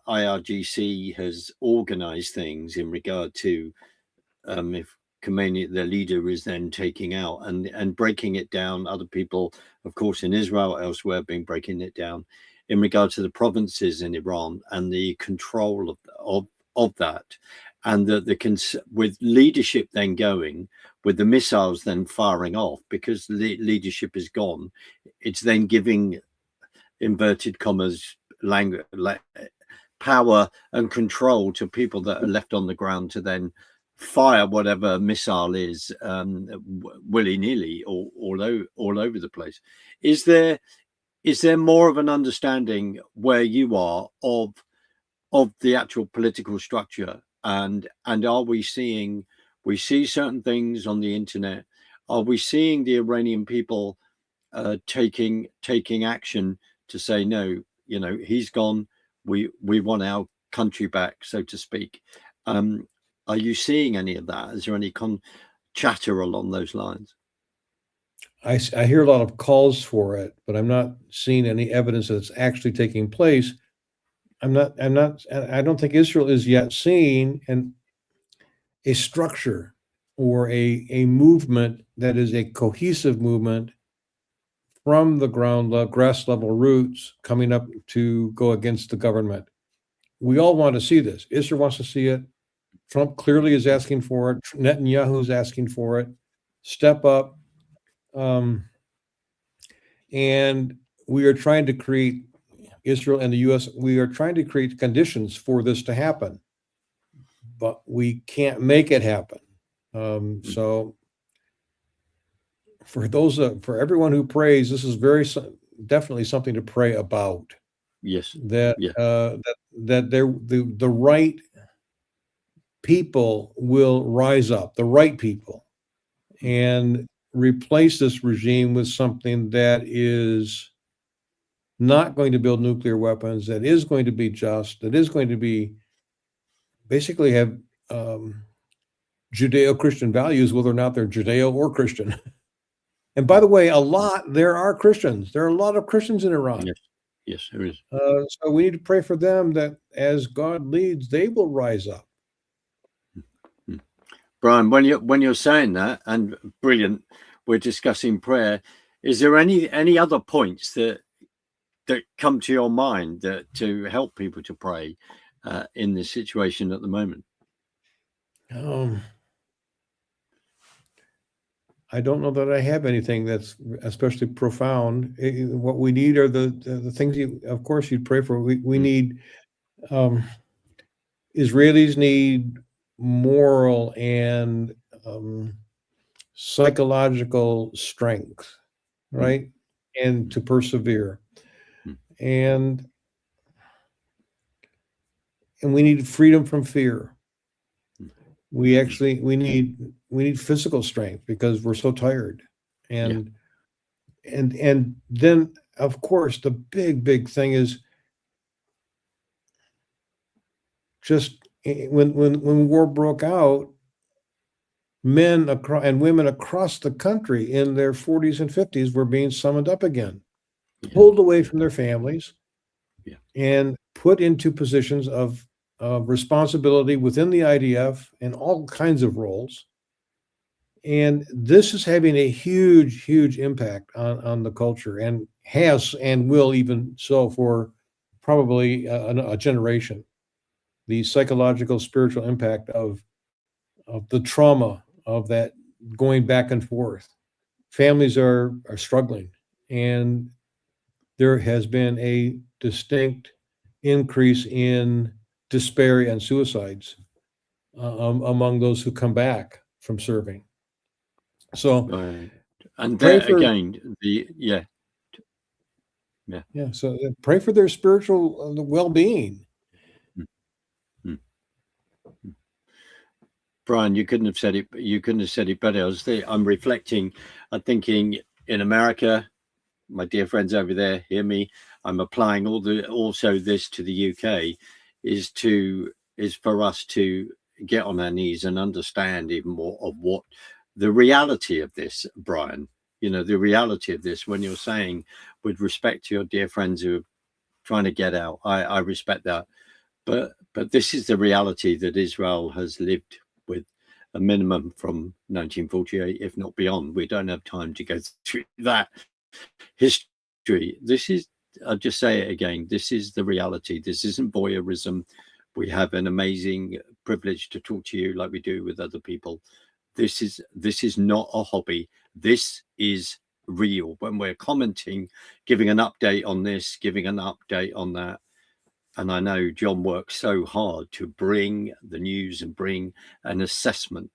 IRGC has organized things in regard to if Khomeini, the leader, is then taking out and breaking it down. Other people, of course, in Israel, elsewhere, have been breaking it down in regard to the provinces in Iran and the control of that, and with leadership then going, with the missiles then firing off, because the leadership is gone, it's then giving, inverted commas, power and control to people that are left on the ground to then fire whatever missile is willy-nilly all over the place. Is there more of an understanding where you are of the actual political structure, and are we see certain things on the internet? Are we seeing the Iranian people taking action to say, no, you know, he's gone, we want our country back, so to speak? Are you seeing any of that? Is there any chatter along those lines? I hear a lot of calls for it, but I'm not seeing any evidence that it's actually taking place. I don't think Israel is yet seeing a structure or a movement that is a cohesive movement from the grass level roots coming up to go against the government. We all want to see this. Israel wants to see it. Trump clearly is asking for it. Netanyahu is asking for it. Step up. And we are trying to create, Israel and the U.S., we are trying to create conditions for this to happen, but we can't make it happen. So for everyone who prays, this is definitely something to pray about. Yes. That Yeah. that the right people will rise up, the right people, and replace this regime with something that is not going to build nuclear weapons, that is going to be just, that is going to be basically have Judeo-Christian values, whether or not they're Judeo or Christian. And by the way, there are Christians. There are a lot of Christians in Iran. Yes, there is. So we need to pray for them that as God leads, they will rise up. Brian, when you're saying that, and brilliant, we're discussing prayer. Is there any other points that come to your mind that to help people to pray in this situation at the moment? I don't know that I have anything that's especially profound. What we need are the things of course, you'd pray for. We need, Israelis need moral and psychological strength, right? And to persevere. And we need freedom from fear. We need physical strength because we're so tired. And then of course the big thing is just when war broke out, men and women across the country in their 40s and 50s were being summoned up again, pulled away from their families, and put into positions of responsibility within the IDF and all kinds of roles. And this is having a huge impact on the culture, and has and will even so for probably a generation. The psychological, spiritual impact of the trauma of that going back and forth. Families are struggling, and there has been a distinct increase in despair and suicides among those who come back from serving. So, and there again, so pray for their spiritual well-being. Brian, you couldn't have said it. You couldn't have said it better. I'm reflecting. I'm thinking in America, my dear friends over there, hear me. I'm applying also this to the UK. Is for us to get on our knees and understand even more of what the reality of this, Brian. You know, the reality of this. When you're saying, with respect to your dear friends who are trying to get out, I respect that. But this is the reality that Israel has lived with a minimum from 1948, if not beyond. We don't have time to go through that history. This is, I'll just say it again, this is the reality. This isn't voyeurism. We have an amazing privilege to talk to you like we do with other people. This is not a hobby. This is real. When we're commenting, giving an update on this, giving an update on that, and I know John works so hard to bring the news and bring an assessment.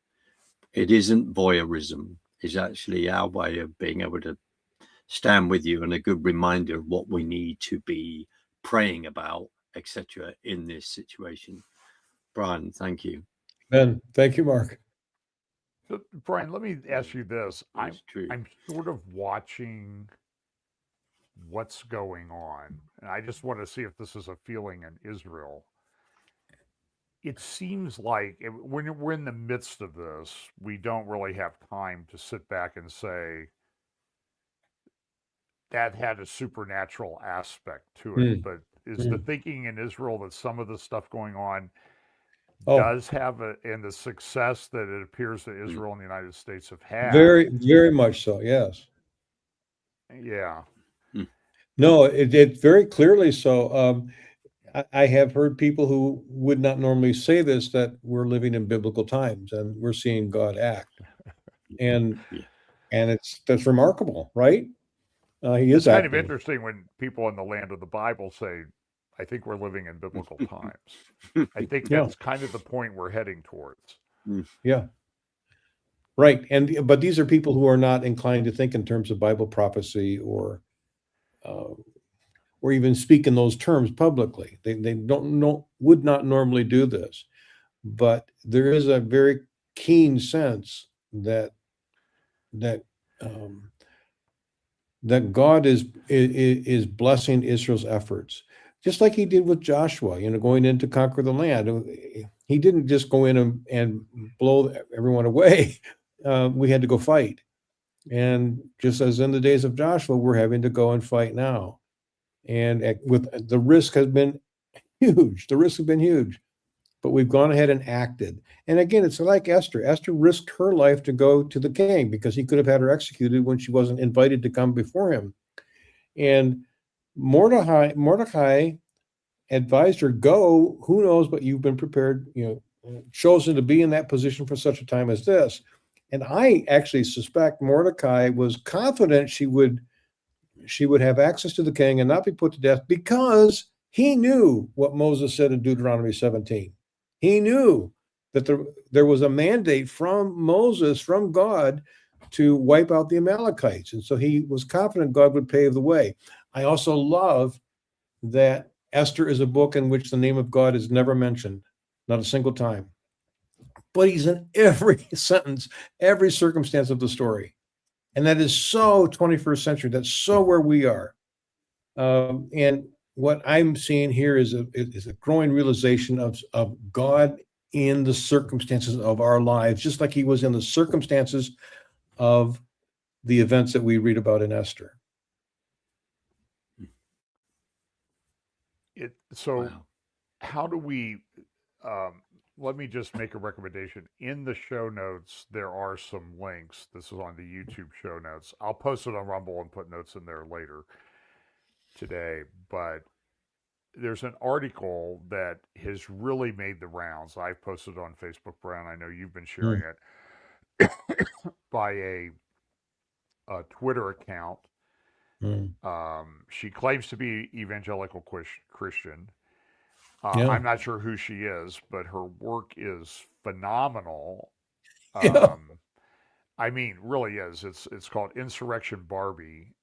It isn't voyeurism. It's actually our way of being able to stand with you and a good reminder of what we need to be praying about, etc. in this situation. Brian, thank you. Ben, thank you, Mark. So, Brian, let me ask you this. That's true. I'm sort of watching what's going on, and I just want to see if this is a feeling in Israel. It seems like when we're in the midst of this, we don't really have time to sit back and say that had a supernatural aspect to it. Mm. But is the thinking in Israel that some of the stuff going on Oh, does have and the success that it appears that Israel and the United States have had? very, very much so. Yes. Yeah. No, it very clearly so. I have heard people who would not normally say this, that we're living in biblical times and we're seeing God act, and Yeah. that's remarkable, right? He is It's kind of acting. interesting when people in the land of the Bible say, I think we're living in biblical times. I think Yeah. that's kind of the point we're heading towards. Yeah. Right. But these are people who are not inclined to think in terms of Bible prophecy or even speak in those terms publicly. They would not normally do this. But there is a very keen sense that God is blessing Israel's efforts, just like he did with Joshua, going in to conquer the land. He didn't just go in and blow everyone away. We had to go fight. And just as in the days of Joshua, we're having to go and fight now. And with the risk has been huge. The risk has been huge. But we've gone ahead and acted. And again, it's like Esther. Esther risked her life to go to the king because he could have had her executed when she wasn't invited to come before him. And Mordecai advised her, go, who knows, but you've been prepared, chosen to be in that position for such a time as this. And I actually suspect Mordecai was confident she would have access to the king and not be put to death, because he knew what Moses said in Deuteronomy 17. He knew that there was a mandate from Moses, from God, to wipe out the Amalekites. And so he was confident God would pave the way. I also love that Esther is a book in which the name of God is never mentioned, not a single time. But he's in every sentence, every circumstance of the story. And that is so 21st century. That's so where we are. And what I'm seeing here is a growing realization of God in the circumstances of our lives, just like he was in the circumstances of the events that we read about in Esther. Wow. How do we, let me just make a recommendation. In the show notes, there are some links. This is on the YouTube show notes. I'll post it on Rumble and put notes in there later today. But there's an article that has really made the rounds. I've posted it on Facebook, Brian. I know you've been sharing it by a Twitter account. She claims to be evangelical Christian. I'm not sure who she is, but her work is phenomenal. I mean, really is. It's called Insurrection Barbie.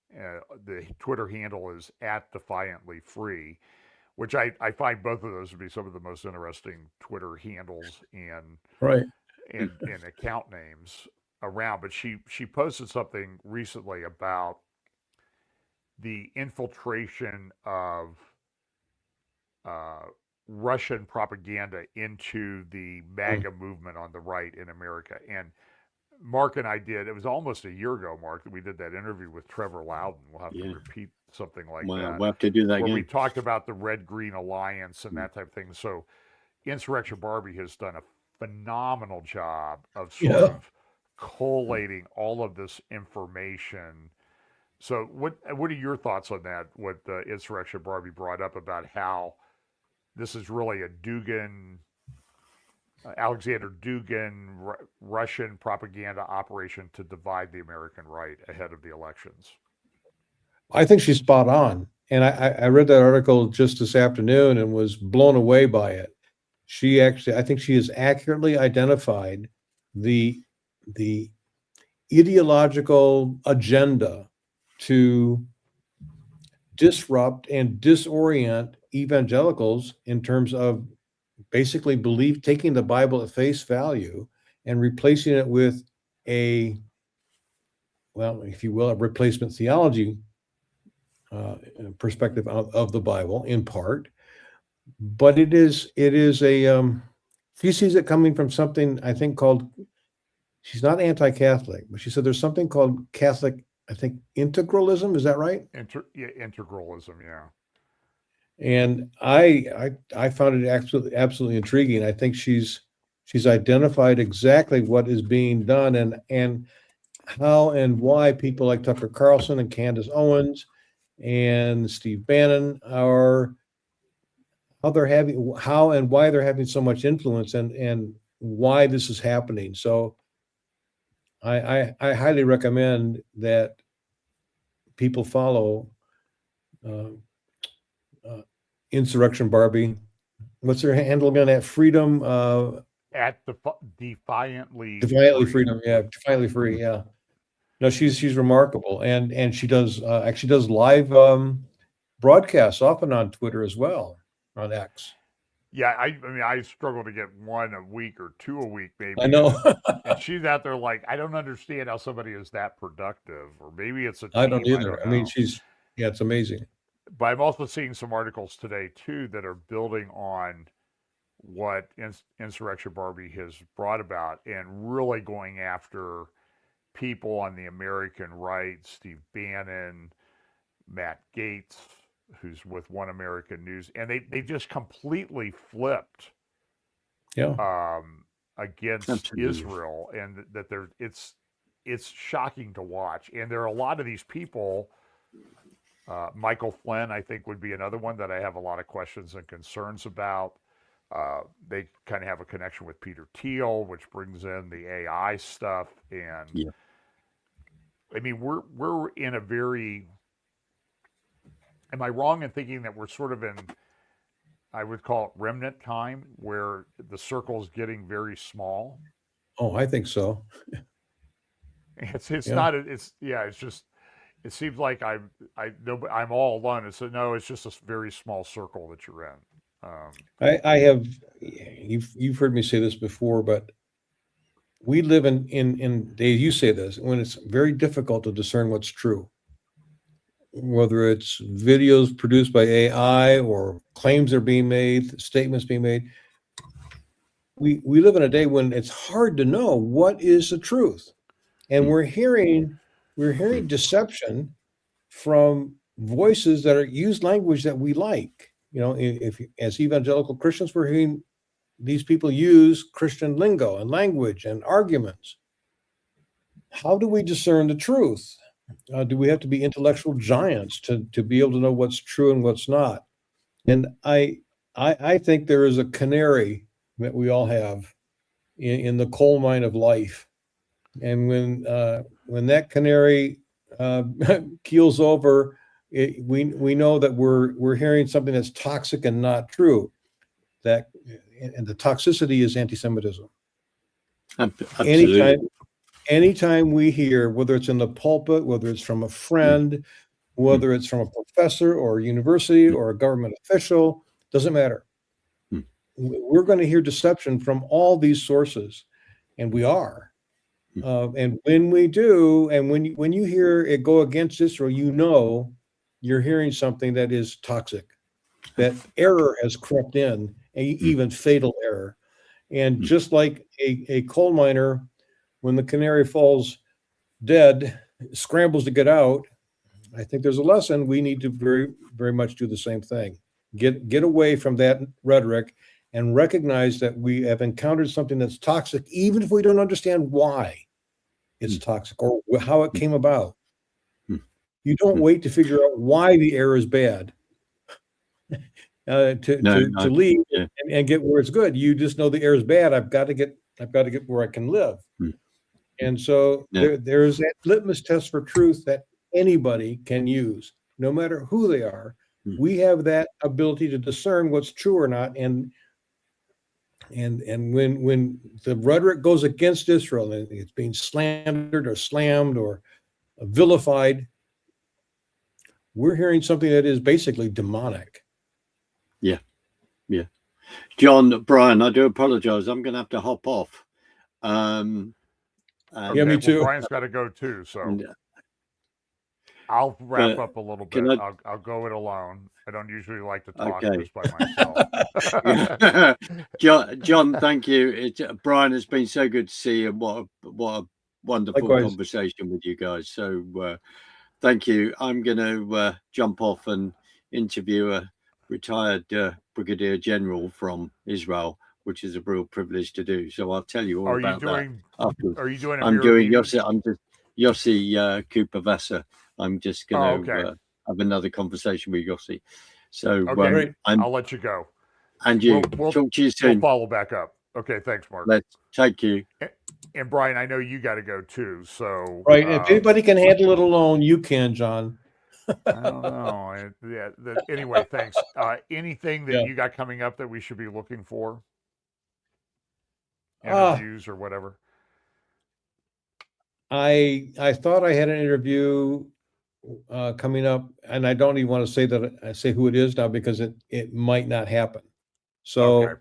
The Twitter handle is @DefiantlyFree, which I find both of those to be some of the most interesting Twitter handles and account names around. But she posted something recently about the infiltration of Russian propaganda into the MAGA movement on the right in America. And Mark and I did, it was almost a year ago, Mark, that we did that interview with Trevor Loudon. We'll have to repeat something like that. We'll have to do that where again. we talked about the Red-Green Alliance and that type of thing. So Insurrection Barbie has done a phenomenal job of sort of collating all of this information. So what are your thoughts on that, what Insurrection Barbie brought up about how this is really a Dugin, Alexander Dugin, Russian propaganda operation to divide the American right ahead of the elections? I think she's spot on. And I read that article just this afternoon and was blown away by it. I think she has accurately identified the ideological agenda to disrupt and disorient evangelicals in terms of basically taking the Bible at face value and replacing it with well, if you will, a replacement theology perspective of the Bible in part, but it is a she sees it coming from something I think called, she's not anti-Catholic, but she said there's something called Catholic, I think, integralism. Is that right? Integralism, yeah. And I found it absolutely intriguing. I think she's identified exactly what is being done and how and why people like Tucker Carlson and Candace Owens and Steve Bannon are, how and why they're having so much influence and why this is happening. So I highly recommend that people follow Insurrection Barbie. What's her handle again? At Freedom. At Defiantly Freedom. Yeah, Defiantly Free. Yeah. No, she's remarkable, and she does actually does live broadcasts often on Twitter as well, on X. Yeah, I mean, I struggle to get one a week or two a week, maybe. I know. And she's out there like, I don't understand how somebody is that productive, or maybe it's a team. I don't either. I mean, it's amazing. But I'm also seeing some articles today too that are building on what Insurrection Barbie has brought about and really going after people on the American right, Steve Bannon, Matt Gaetz, who's with One American News, and they just completely flipped against Absolutely. Israel, and that it's shocking to watch. And there are a lot of these people. Michael Flynn, I think, would be another one that I have a lot of questions and concerns about. They kind of have a connection with Peter Thiel, which brings in the AI stuff, and I mean, we're in a very. Am I wrong in thinking that we're sort of in, I would call it remnant time, where the circle is getting very small? Oh, I think so. It's not. It's just. It seems like I'm all alone. It's it's just a very small circle that you're in. I have, you've heard me say this before, but we live in days, you say this, when it's very difficult to discern what's true. Whether it's videos produced by AI or claims are being made, statements being made. We live in a day when it's hard to know what is the truth. And we're hearing deception from voices that use language that we like. You know, if as evangelical Christians, we're hearing these people use Christian lingo and language and arguments. How do we discern the truth? Do we have to be intellectual giants to be able to know what's true and what's not? And I think there is a canary that we all have in the coal mine of life. And when that canary keels over, we know that we're hearing something that's toxic and not true. And the toxicity is anti-Semitism. Absolutely. Anytime we hear, whether it's in the pulpit, whether it's from a friend, whether it's from a professor or a university or a government official, doesn't matter. We're going to hear deception from all these sources, and we are. And when we do, and when you hear it go against Israel, you know you're hearing something that is toxic, that error has crept in, even fatal error. And just like a coal miner, when the canary falls dead, scrambles to get out, I think there's a lesson. We need to very, very much do the same thing. Get away from that rhetoric and recognize that we have encountered something that's toxic, even if we don't understand why it's toxic or how it came about. You don't wait to figure out why the error is bad to leave and get where it's good. You just know the error is bad. I've got to get where I can live. And so there's that litmus test for truth that anybody can use, no matter who they are. We have that ability to discern what's true or not. And when the rhetoric goes against Israel and it's being slandered or slammed or vilified, we're hearing something that is basically demonic. Yeah. John, Brian, I do apologize. I'm going to have to hop off. And, Yeah, me well, too. Brian's got to go too, so and, I'll wrap but up a little can bit. I? I'll go it alone. I don't usually like to talk Okay. just by myself. John, thank you. Brian, it's been so good to see you. What a wonderful Likewise. conversation with you guys. So thank you. I'm going to jump off and interview a retired brigadier general from Israel, which is a real privilege to do. So I'll tell you all about that afterwards. Are you doing? I'm doing Yossi. I'm just Yossi Cooper Vasa. I'm just going to have another conversation with Yossi. So okay, I'll let you go. And you. We'll talk to you soon. We'll follow back up. Okay, thanks, Mark. Let's take you. And Brian, I know you got to go too. So right, if anybody can handle it alone, you can, John. I don't know. Anyway, thanks. Anything that you got coming up that we should be looking for? Interviews or whatever. I thought I had an interview coming up, and I don't even want to say who it is now because it might not happen. So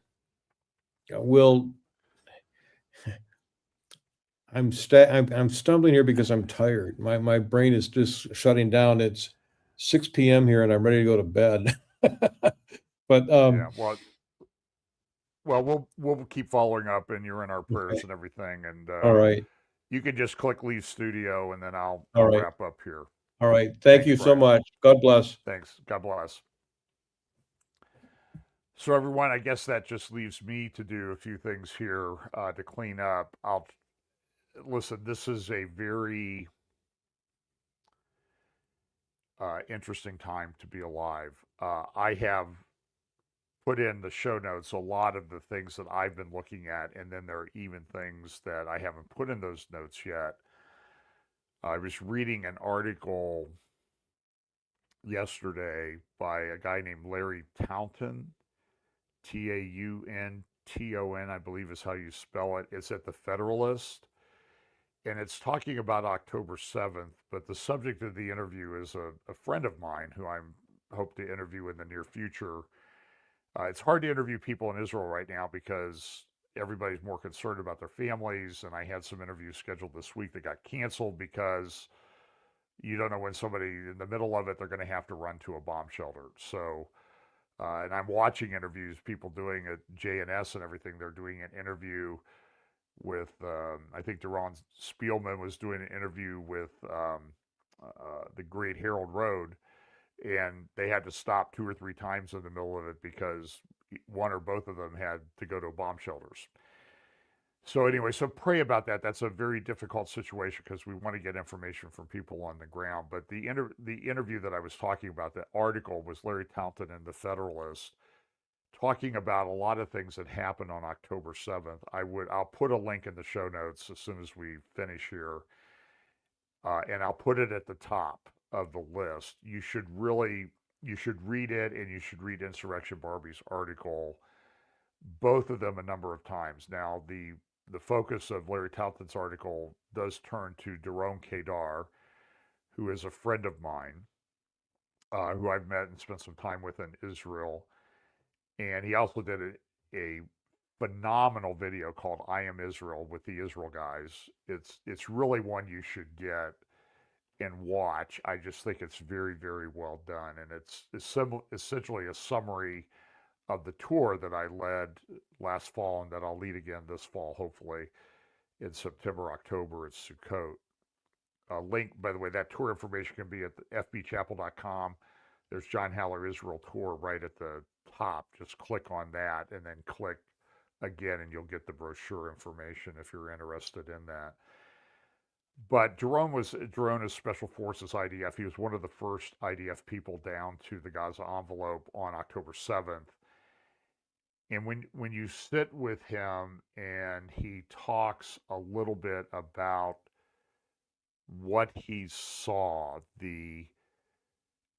I'm stumbling here because I'm tired. My brain is just shutting down. It's 6 p.m. here, and I'm ready to go to bed. But we'll keep following up, and you're in our prayers and everything. And all right, you can just click leave studio, and then I'll wrap up here. All right, thanks you Brian. So much. God bless. Thanks. God bless. So everyone, I guess that just leaves me to do a few things here to clean up. Listen, this is a very interesting time to be alive. I have put in the show notes a lot of the things that I've been looking at, and then there are even things that I haven't put in those notes yet. I was reading an article yesterday by a guy named Larry Taunton, Taunton, I believe is how you spell it. It's at the Federalist, and it's talking about October 7th, but the subject of the interview is a friend of mine who I hope to interview in the near future. It's hard to interview people in Israel right now because everybody's more concerned about their families, and I had some interviews scheduled this week that got canceled because you don't know when somebody in the middle of it, they're going to have to run to a bomb shelter. So, and I'm watching interviews, people doing at JNS and everything. They're doing an interview with, I think Deron Spielman was doing an interview with the Great Harold Road, and they had to stop 2 or 3 times in the middle of it because one or both of them had to go to bomb shelters. So anyway, so pray about that. That's a very difficult situation because we want to get information from people on the ground. But the interview that I was talking about, the article was Larry Taunton in the Federalist, talking about a lot of things that happened on October 7th. I'll put a link in the show notes as soon as we finish here, and I'll put it at the top of the list. You should read it, and you should read Insurrection Barbie's article, both of them a number of times. Now, the focus of Larry Taunton's article does turn to Doron Kedar, who is a friend of mine, who I've met and spent some time with in Israel. And he also did a phenomenal video called I Am Israel with the Israel guys. It's really one you should get and watch. I just think it's very, very well done. And it's essentially a summary of the tour that I led last fall and that I'll lead again this fall, hopefully in September, October at Sukkot. Link, by the way, that tour information can be at fbchapel.com. There's John Haller Israel Tour right at the top. Just click on that and then click again and you'll get the brochure information if you're interested in that. But Jerome is Special Forces IDF. He was one of the first IDF people down to the Gaza envelope on October 7th. And when you sit with him and he talks a little bit about what he saw, the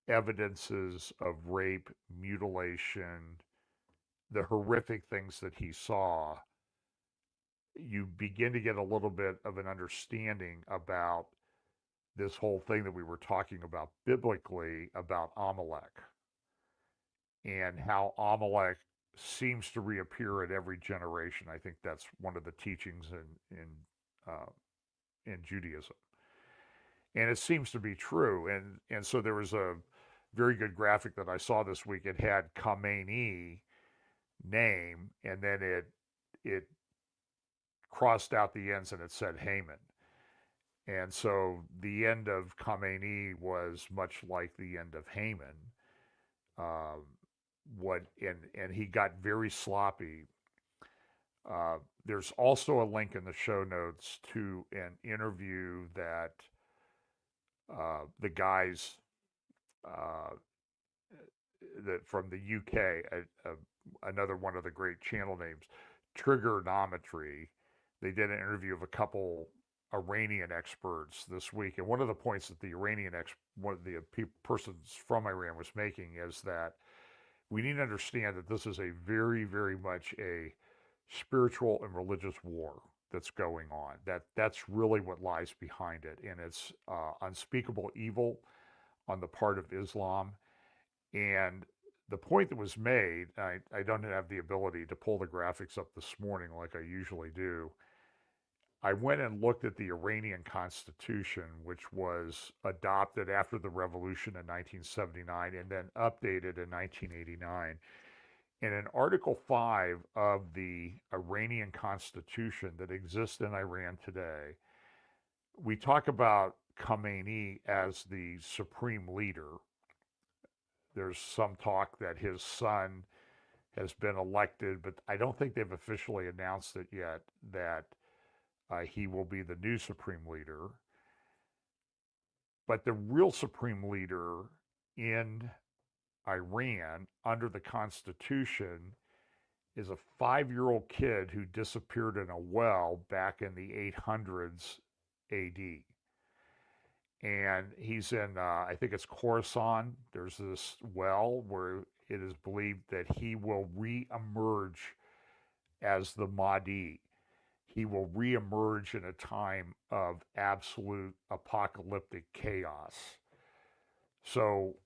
evidences of rape, mutilation, the horrific things that he saw, you begin to get a little bit of an understanding about this whole thing that we were talking about biblically about Amalek and how Amalek seems to reappear at every generation. I think that's one of the teachings in in Judaism. And it seems to be true. And so there was a very good graphic that I saw this week. It had Khamenei name, and then it crossed out the ends and it said Haman. And so the end of Khamenei was much like the end of Haman. And he got very sloppy. There's also a link in the show notes to an interview that the guys that from the UK, another one of the great channel names, Triggernometry, they did an interview of a couple Iranian experts this week, and one of the points that the one of the persons from Iran was making is that we need to understand that this is a very, very much a spiritual and religious war that's going on. That's really what lies behind it, and it's unspeakable evil on the part of Islam. And the point that was made, I don't have the ability to pull the graphics up this morning like I usually do. I went and looked at the Iranian Constitution, which was adopted after the revolution in 1979 and then updated in 1989. And in Article 5 of the Iranian Constitution that exists in Iran today, we talk about Khamenei as the supreme leader. There's some talk that his son has been elected, but I don't think they've officially announced it yet that he will be the new supreme leader. But the real supreme leader in Iran under the Constitution is a 5-year-old kid who disappeared in a well back in the 800s AD. And he's in, I think it's Khorasan. There's this well where it is believed that he will re-emerge as the Mahdi. He will re-emerge in a time of absolute apocalyptic chaos. So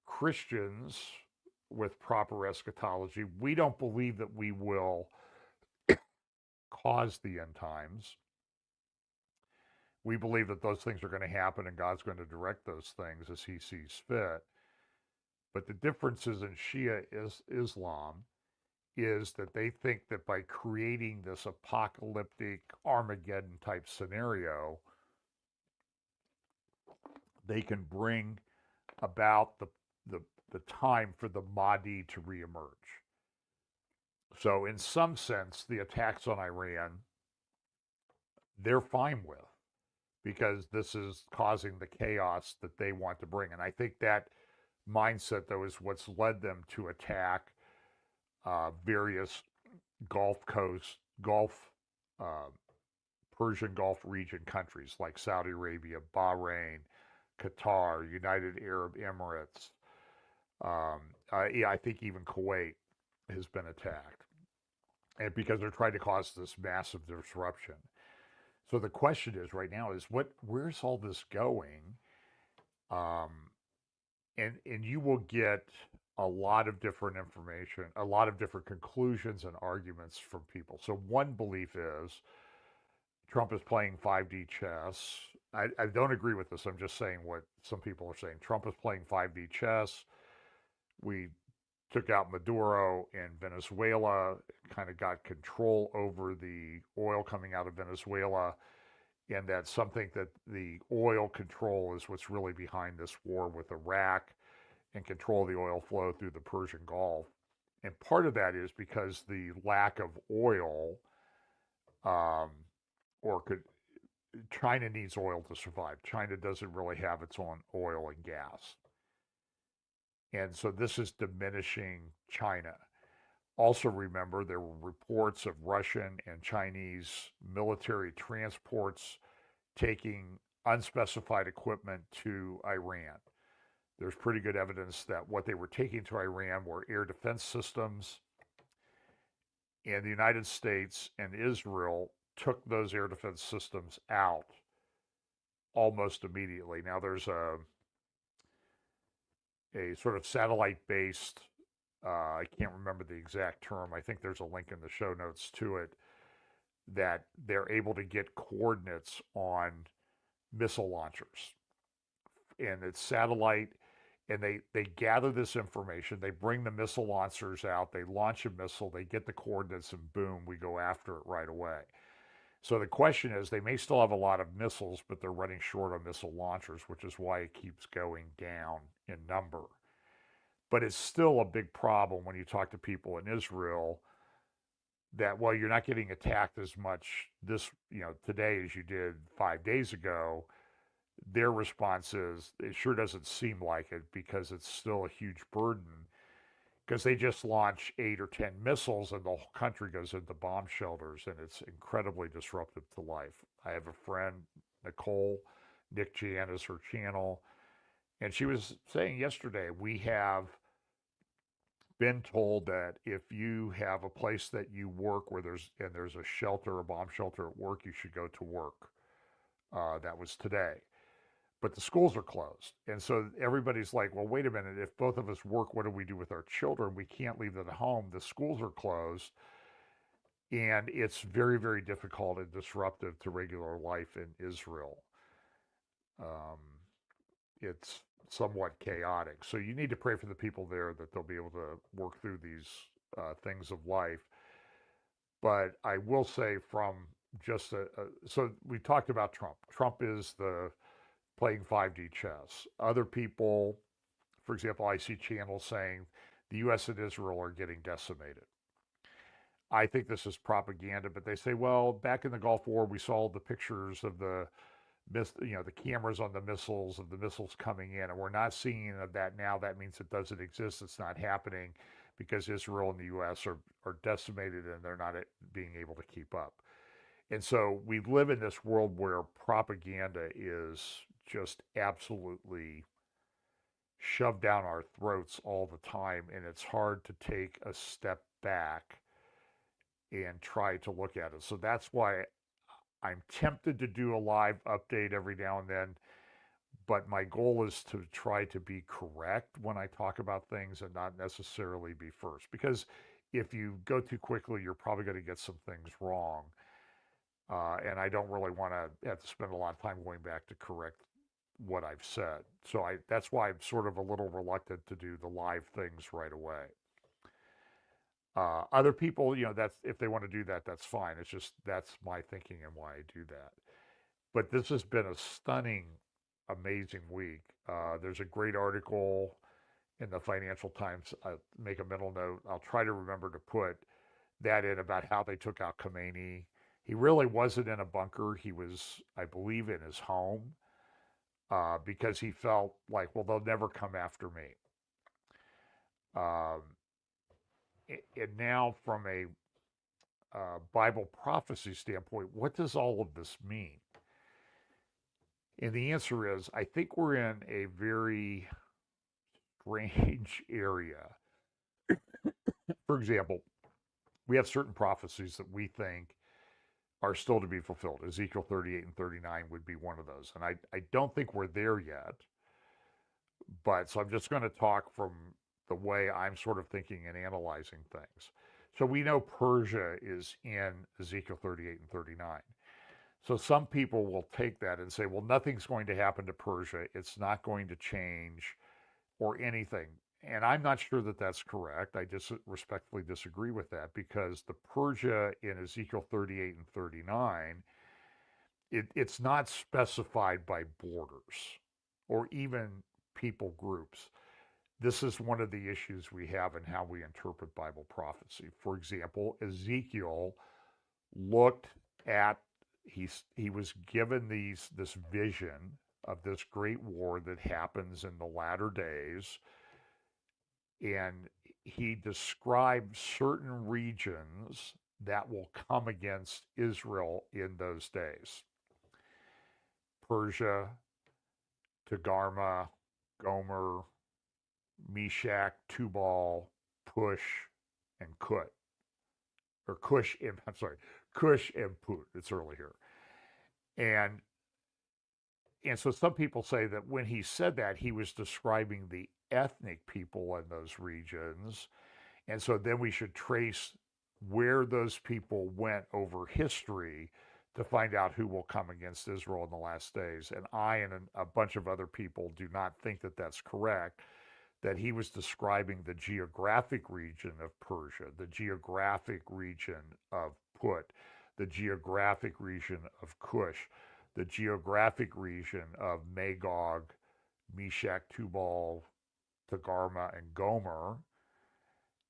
Christians with proper eschatology, we don't believe that we will cause the end times. We believe that those things are going to happen and God's going to direct those things as he sees fit. But the differences in Shia Islam is that they think that by creating this apocalyptic Armageddon type scenario, they can bring about the time for the Mahdi to reemerge. So in some sense, the attacks on Iran, they're fine with, because this is causing the chaos that they want to bring. And I think that mindset, though, is what's led them to attack various Persian Gulf region countries like Saudi Arabia, Bahrain, Qatar, United Arab Emirates. I think even Kuwait has been attacked, and because they're trying to cause this massive disruption. So the question is right now is where's all this going? And you will get a lot of different information, a lot of different conclusions and arguments from people. So one belief is Trump is playing 5D chess. I don't agree with this. I'm just saying what some people are saying. Trump is playing 5D chess. We took out Maduro in Venezuela, kind of got control over the oil coming out of Venezuela, and that some think that the oil control is what's really behind this war with Iraq and control the oil flow through the Persian Gulf. And part of that is because the lack of oil, China needs oil to survive. China doesn't really have its own oil and gas. And so this is diminishing China. Also remember, there were reports of Russian and Chinese military transports taking unspecified equipment to Iran. There's pretty good evidence that what they were taking to Iran were air defense systems, and the United States and Israel took those air defense systems out almost immediately. Now there's a sort of satellite-based, I can't remember the exact term. I think there's a link in the show notes to it, that they're able to get coordinates on missile launchers. And it's satellite, and they gather this information, they bring the missile launchers out, they launch a missile, they get the coordinates, and boom, we go after it right away. So the question is, they may still have a lot of missiles, but they're running short on missile launchers, which is why it keeps going down in number. But it's still a big problem when you talk to people in Israel that, well, you're not getting attacked as much today as you did 5 days ago. Their response is, it sure doesn't seem like it, because it's still a huge burden, because they just launch 8 or 10 missiles and the whole country goes into bomb shelters, and it's incredibly disruptive to life. I have a friend, Nicole, Nick Jan is her channel, and she was saying yesterday, we have been told that if you have a place that you work where there's a shelter, a bomb shelter at work, you should go to work. That was today. But the schools are closed. And so everybody's like, well, wait a minute. If both of us work, what do we do with our children? We can't leave them at home. The schools are closed. And it's very, very difficult and disruptive to regular life in Israel. It's somewhat chaotic. So you need to pray for the people there that they'll be able to work through these things of life. But I will say so we talked about Trump. Trump is playing 5D chess. Other people, for example, I see channels saying the U.S. and Israel are getting decimated. I think this is propaganda, but they say, well, back in the Gulf War, we saw the pictures of the cameras on the missiles, of the missiles coming in, and we're not seeing that now. That means it doesn't exist. It's not happening because Israel and the U.S. are decimated and they're not being able to keep up. And so we live in this world where propaganda is just absolutely shoved down our throats all the time, and it's hard to take a step back and try to look at it. So that's why I'm tempted to do a live update every now and then, but my goal is to try to be correct when I talk about things and not necessarily be first. Because if you go too quickly, you're probably going to get some things wrong. And I don't really want to have to spend a lot of time going back to correct what I've said. So that's why I'm sort of a little reluctant to do the live things right away. Other people, that's, if they want to do that, that's fine. It's just, that's my thinking and why I do that. But this has been a stunning, amazing week. There's a great article in the Financial Times. I'll make a mental note. I'll try to remember to put that in about how they took out Khomeini. He really wasn't in a bunker. He was, I believe, in his home because he felt like, well, they'll never come after me. And now from a Bible prophecy standpoint, what does all of this mean? And the answer is, I think we're in a very strange area. For example, we have certain prophecies that we think are still to be fulfilled. Ezekiel 38 and 39 would be one of those. And I don't think we're there yet. But so I'm just going to talk from the way I'm sort of thinking and analyzing things. So we know Persia is in Ezekiel 38 and 39. So some people will take that and say, well, nothing's going to happen to Persia. It's not going to change or anything. And I'm not sure that that's correct. I just respectfully disagree with that, because the Persia in Ezekiel 38 and 39, it's not specified by borders or even people groups. This is one of the issues we have in how we interpret Bible prophecy. For example, Ezekiel looked at, he was given this vision of this great war that happens in the latter days, and he described certain regions that will come against Israel in those days. Persia, Togarmah, Gomer, Meshach, Tubal, Push, and Kut. Or Cush and Put. It's early here. And so some people say that when he said that, he was describing the ethnic people in those regions. And so then we should trace where those people went over history to find out who will come against Israel in the last days. And I and a bunch of other people do not think that that's correct, that he was describing the geographic region of Persia, the geographic region of Put, the geographic region of Cush, the geographic region of Magog, Meshach, Tubal, Togarmah, and Gomer,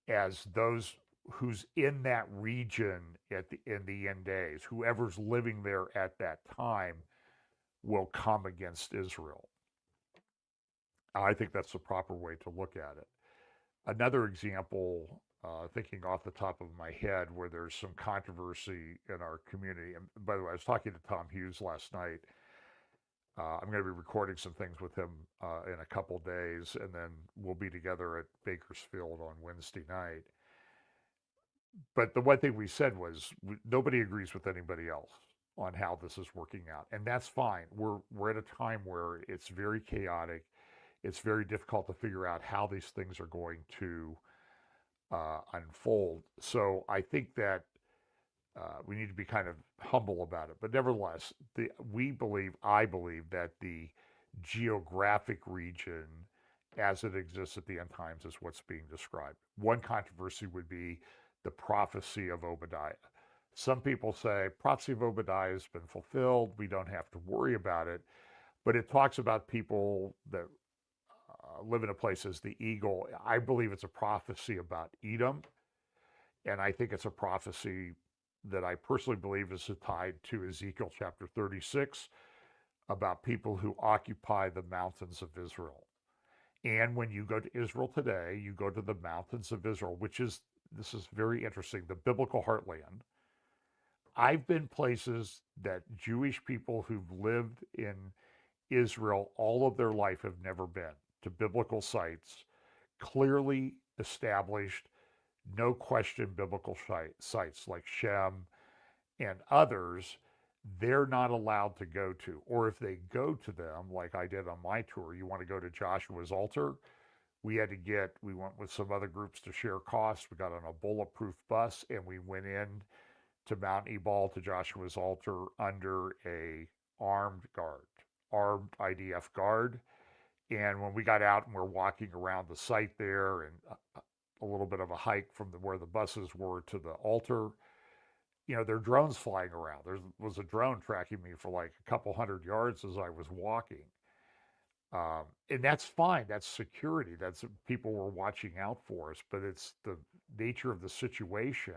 as those who's in that region in the end days. Whoever's living there at that time will come against Israel. I think that's the proper way to look at it. Another example, thinking off the top of my head, where there's some controversy in our community, and by the way, I was talking to Tom Hughes last night. I'm going to be recording some things with him in a couple days, and then we'll be together at Bakersfield on Wednesday night. But the one thing we said was nobody agrees with anybody else on how this is working out, and that's fine. We're at a time where it's very chaotic. It's very difficult to figure out how these things are going to unfold. So I think that we need to be kind of humble about it. But nevertheless, I believe that the geographic region as it exists at the end times is what's being described. One controversy would be the prophecy of Obadiah. Some people say prophecy of Obadiah has been fulfilled. We don't have to worry about it. But it talks about people that live in a place as the eagle. I believe it's a prophecy about Edom. And I think it's a prophecy that I personally believe is tied to Ezekiel chapter 36 about people who occupy the mountains of Israel. And when you go to Israel today, you go to the mountains of Israel, this is very interesting, the biblical heartland. I've been places that Jewish people who've lived in Israel all of their life have never been, to biblical sites, clearly established, no question biblical sites like Shem and others. They're not allowed to go to, or if they go to them, like I did on my tour, you want to go to Joshua's altar, we went with some other groups to share costs. We got on a bulletproof bus and we went in to Mount Ebal to Joshua's altar under a armed IDF guard. And when we got out and we're walking around the site there, and a little bit of a hike from where the buses were to the altar, there are drones flying around. There was a drone tracking me for like a couple 100 yards as I was walking. And that's fine. That's security. That's people were watching out for us, but it's the nature of the situation.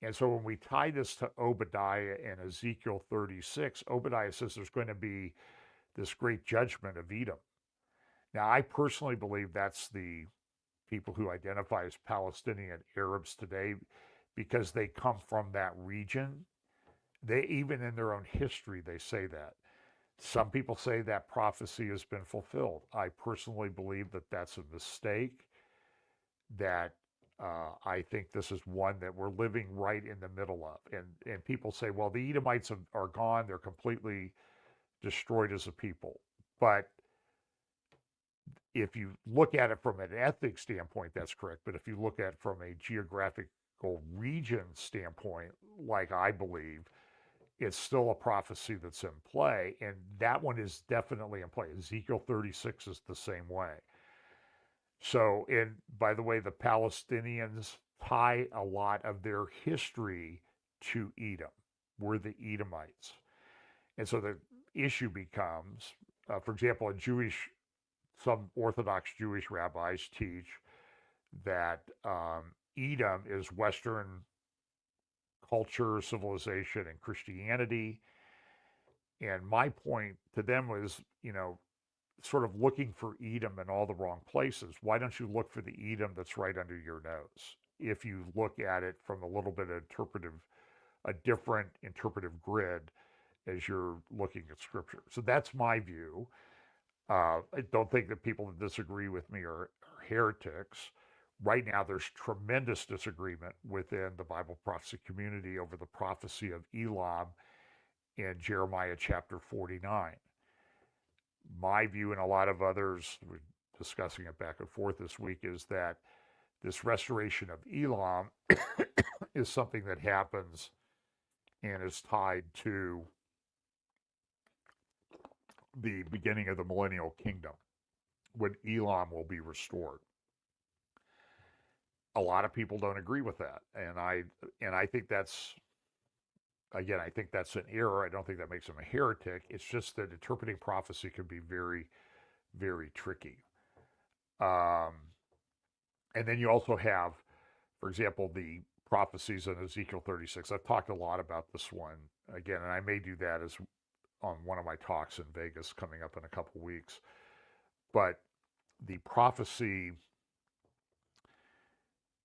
And so when we tie this to Obadiah and Ezekiel 36, Obadiah says there's going to be this great judgment of Edom. Now, I personally believe that's the people who identify as Palestinian Arabs today, because they come from that region. They, even in their own history, they say that. Some people say that prophecy has been fulfilled. I personally believe that that's a mistake, that I think this is one that we're living right in the middle of. And people say, well, the Edomites are gone. They're completely destroyed as a people. But if you look at it from an ethnic standpoint, that's correct. But if you look at it from a geographical region standpoint, like I believe, it's still a prophecy that's in play. And that one is definitely in play. Ezekiel 36 is the same way. So, and by the way, the Palestinians tie a lot of their history to Edom. We're the Edomites. And so the issue becomes, for example, some Orthodox Jewish rabbis teach that Edom is Western culture, civilization, and Christianity. And my point to them was, sort of looking for Edom in all the wrong places. Why don't you look for the Edom that's right under your nose? If you look at it from a little bit of a different interpretive grid as you're looking at scripture. So that's my view. I don't think that people that disagree with me are heretics. Right now, there's tremendous disagreement within the Bible prophecy community over the prophecy of Elam in Jeremiah chapter 49. My view, and a lot of others, we're discussing it back and forth this week, is that this restoration of Elam is something that happens and is tied to the beginning of the millennial kingdom, when Elam will be restored. A lot of people don't agree with that, and I think that's, again, I think that's an error. I don't think that makes him a heretic. It's just that interpreting prophecy can be very, very tricky. And then you also have, for example, the prophecies in Ezekiel 36. I've talked a lot about this one again, and I may do that as on one of my talks in Vegas coming up in a couple weeks. But the prophecy,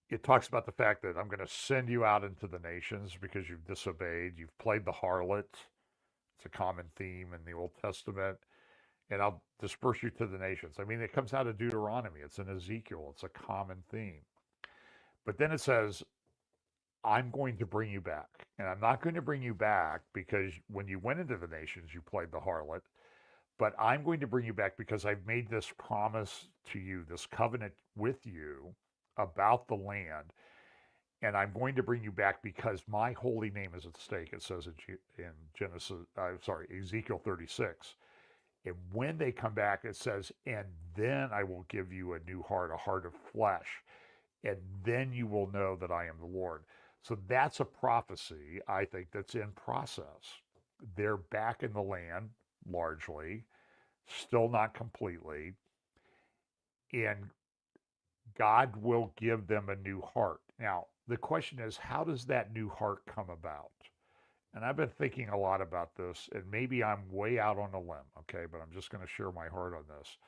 it talks about the fact that I'm going to send you out into the nations because you've disobeyed, you've played the harlot. It's a common theme in the Old Testament. And I'll disperse you to the nations. I mean, it comes out of Deuteronomy. It's in Ezekiel. It's a common theme. But then it says, I'm going to bring you back. And I'm not going to bring you back because when you went into the nations, you played the harlot. But I'm going to bring you back because I've made this promise to you, this covenant with you about the land. And I'm going to bring you back because my holy name is at stake. It says in Ezekiel 36. And when they come back, it says, and then I will give you a new heart, a heart of flesh. And then you will know that I am the Lord. So that's a prophecy, I think, that's in process. They're back in the land, largely, still not completely. And God will give them a new heart. Now, the question is, how does that new heart come about? And I've been thinking a lot about this, and maybe I'm way out on a limb, okay, but I'm just going to share my heart on this.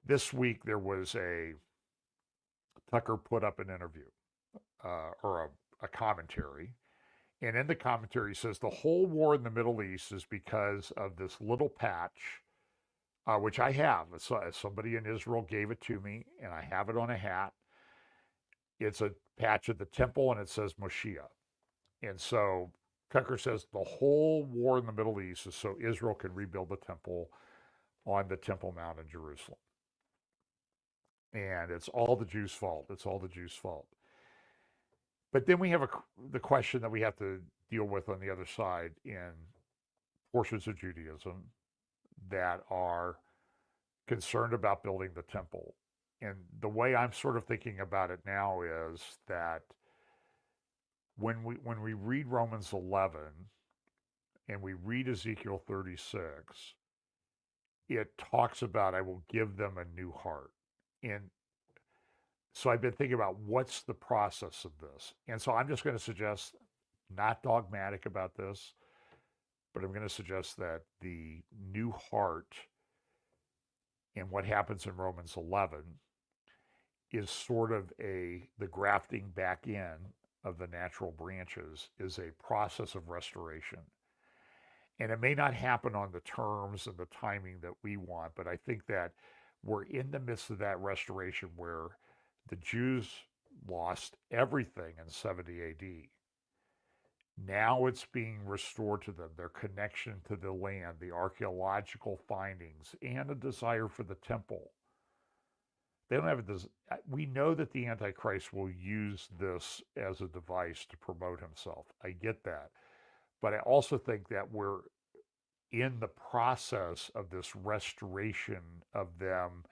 This week, there was Tucker put up an interview, or a commentary, and in the commentary, he says the whole war in the Middle East is because of this little patch, which I have. Somebody in Israel gave it to me, and I have it on a hat. It's a patch of the temple, and it says Moshiach. And so Tucker says the whole war in the Middle East is so Israel can rebuild the temple on the Temple Mount in Jerusalem. And it's all the Jews' fault. It's all the Jews' fault. But then we have the question that we have to deal with on the other side in portions of Judaism that are concerned about building the temple. And the way I'm sort of thinking about it now is that when we read Romans 11 and we read Ezekiel 36, it talks about, I will give them a new heart. And so I've been thinking about what's the process of this. And so I'm just going to suggest, not dogmatic about this, but I'm going to suggest that the new heart and what happens in Romans 11 is sort of the grafting back in of the natural branches is a process of restoration. And it may not happen on the terms and the timing that we want, but I think that we're in the midst of that restoration where the Jews lost everything in 70 AD. Now it's being restored to them, their connection to the land, the archaeological findings, and a desire for the temple. They don't have we know that the Antichrist will use this as a device to promote himself. I get that. But I also think that we're in the process of this restoration of them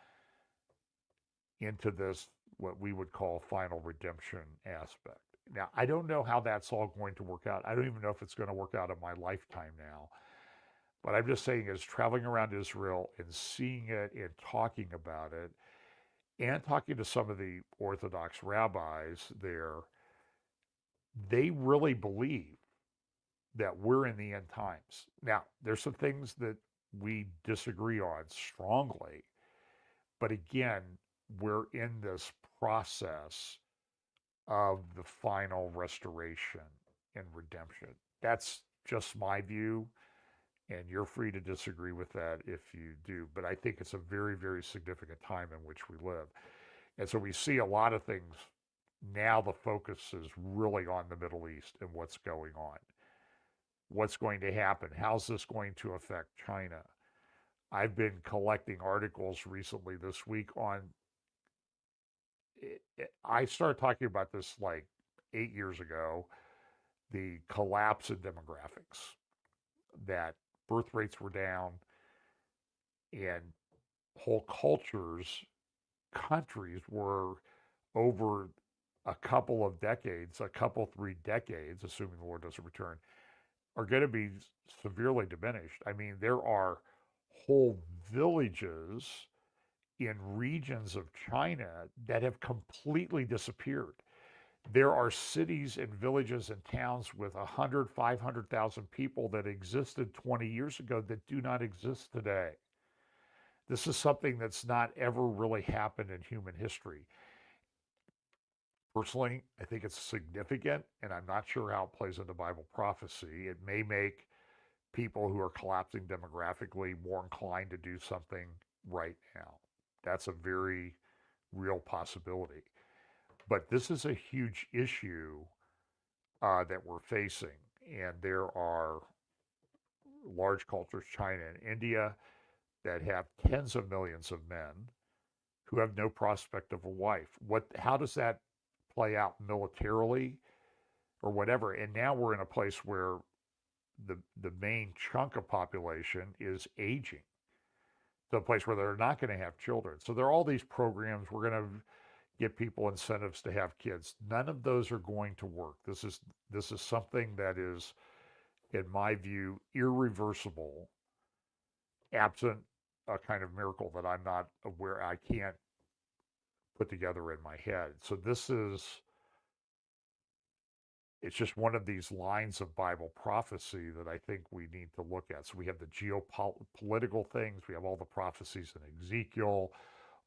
into this, what we would call final redemption aspect. Now, I don't know how that's all going to work out. I don't even know if it's going to work out in my lifetime now. But I'm just saying, as traveling around Israel and seeing it and talking about it, and talking to some of the Orthodox rabbis there, they really believe that we're in the end times. Now, there's some things that we disagree on strongly, but again, we're in this process of the final restoration and redemption. That's just my view, and you're free to disagree with that if you do. But I think it's a very, very significant time in which we live. And so we see a lot of things. Now the focus is really on the Middle East and what's going on. What's going to happen? How's this going to affect China? I've been collecting articles recently this week on I started talking about this like 8 years ago, the collapse in demographics, that birth rates were down and whole cultures, countries were over a couple of decades, a couple, 3 decades, assuming the war doesn't return, are going to be severely diminished. I mean, there are whole villages in regions of China that have completely disappeared. There are cities and villages and towns with 100, 500,000 people that existed 20 years ago that do not exist today. This is something that's not ever really happened in human history. Personally, I think it's significant, and I'm not sure how it plays into Bible prophecy. It may make people who are collapsing demographically more inclined to do something right now. That's a very real possibility. But this is a huge issue that we're facing, and there are large cultures, China and India, that have tens of millions of men who have no prospect of a wife. How does that play out militarily or whatever? And now we're in a place where the main chunk of population is aging to a place where they're not going to have children. So there are all these programs. We're going to give people incentives to have kids. None of those are going to work. This is something that is, in my view, irreversible, absent a kind of miracle that I'm not aware, I can't put together in my head. So it's just one of these lines of Bible prophecy that I think we need to look at. So we have the geopolitical things, we have all the prophecies in Ezekiel,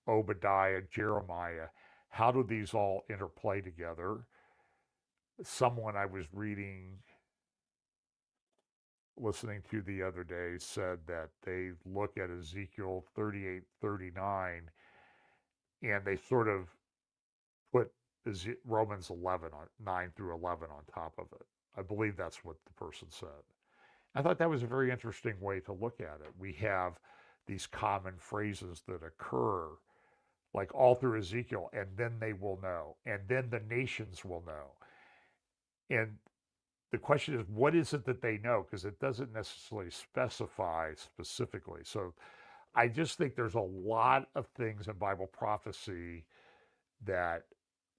Obadiah, Jeremiah. How do these all interplay together? Someone I was listening to the other day said that they look at Ezekiel 38, 39, and they sort of put Romans 11 on 9 through 11 on top of it. I believe that's what the person said. I thought that was a very interesting way to look at it. We have these common phrases that occur like all through Ezekiel, and then they will know, and then the nations will know. And the question is, what is it that they know? Because it doesn't necessarily specify specifically. So I just think there's a lot of things in Bible prophecy that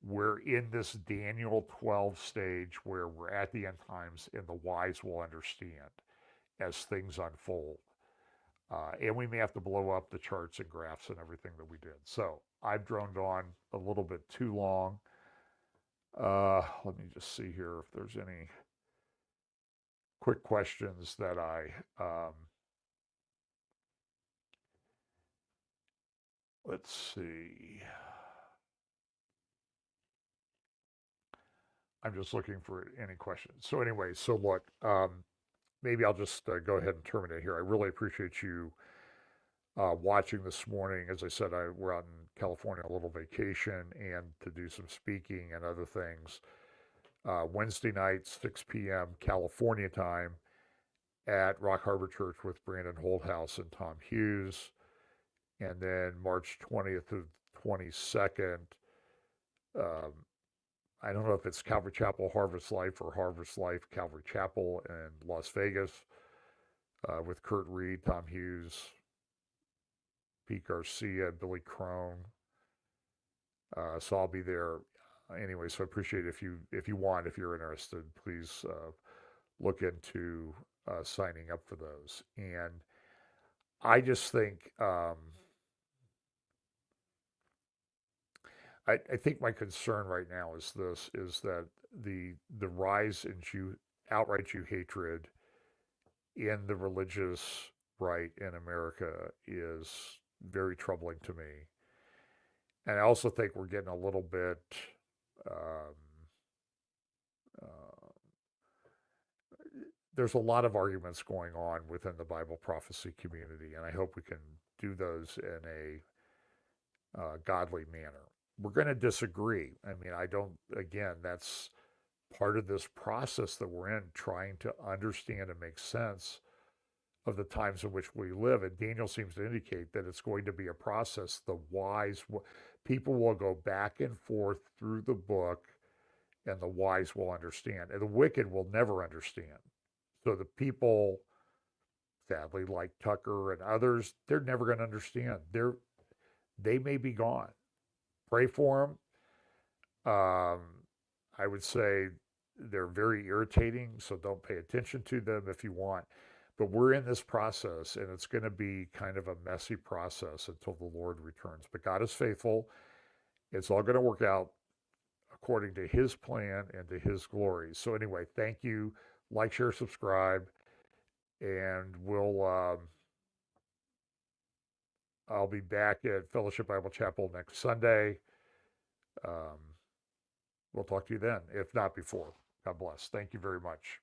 we're in this Daniel 12 stage where we're at the end times and the wise will understand as things unfold. And we may have to blow up the charts and graphs and everything that we did. So I've droned on a little bit too long. Let me just see here if there's any quick questions that let's see. I'm just looking for any questions. So anyway, so look, maybe I'll just go ahead and terminate here. I really appreciate you watching this morning. As I said, we're out in California on a little vacation and to do some speaking and other things. Wednesday night, 6 p.m. California time at Rock Harbor Church with Brandon Holthouse and Tom Hughes. And then March 20th to 22nd, I don't know if it's Calvary Chapel Harvest Life or Harvest Life Calvary Chapel in Las Vegas with Kurt Reed, Tom Hughes, Pete Garcia, Billy Crone. So I'll be there anyway. So I appreciate if you want, if you're interested, please look into signing up for those. And I just think I think my concern right now is that the rise in outright Jew hatred in the religious right in America is very troubling to me. And I also think we're getting a little bit there's a lot of arguments going on within the Bible prophecy community, and I hope we can do those in a godly manner. We're going to disagree. I mean, that's part of this process that we're in, trying to understand and make sense of the times in which we live. And Daniel seems to indicate that it's going to be a process. people will go back and forth through the book, and the wise will understand, and the wicked will never understand. So the people, sadly, like Tucker and others, they're never going to understand. They may be gone. Pray for them. I would say they're very irritating, so don't pay attention to them if you want. But we're in this process, and it's going to be kind of a messy process until the Lord returns. But God is faithful. It's all going to work out according to his plan and to his glory. So anyway, thank you. Like, share, subscribe, and I'll be back at Fellowship Bible Chapel next Sunday. We'll talk to you then, if not before. God bless. Thank you very much.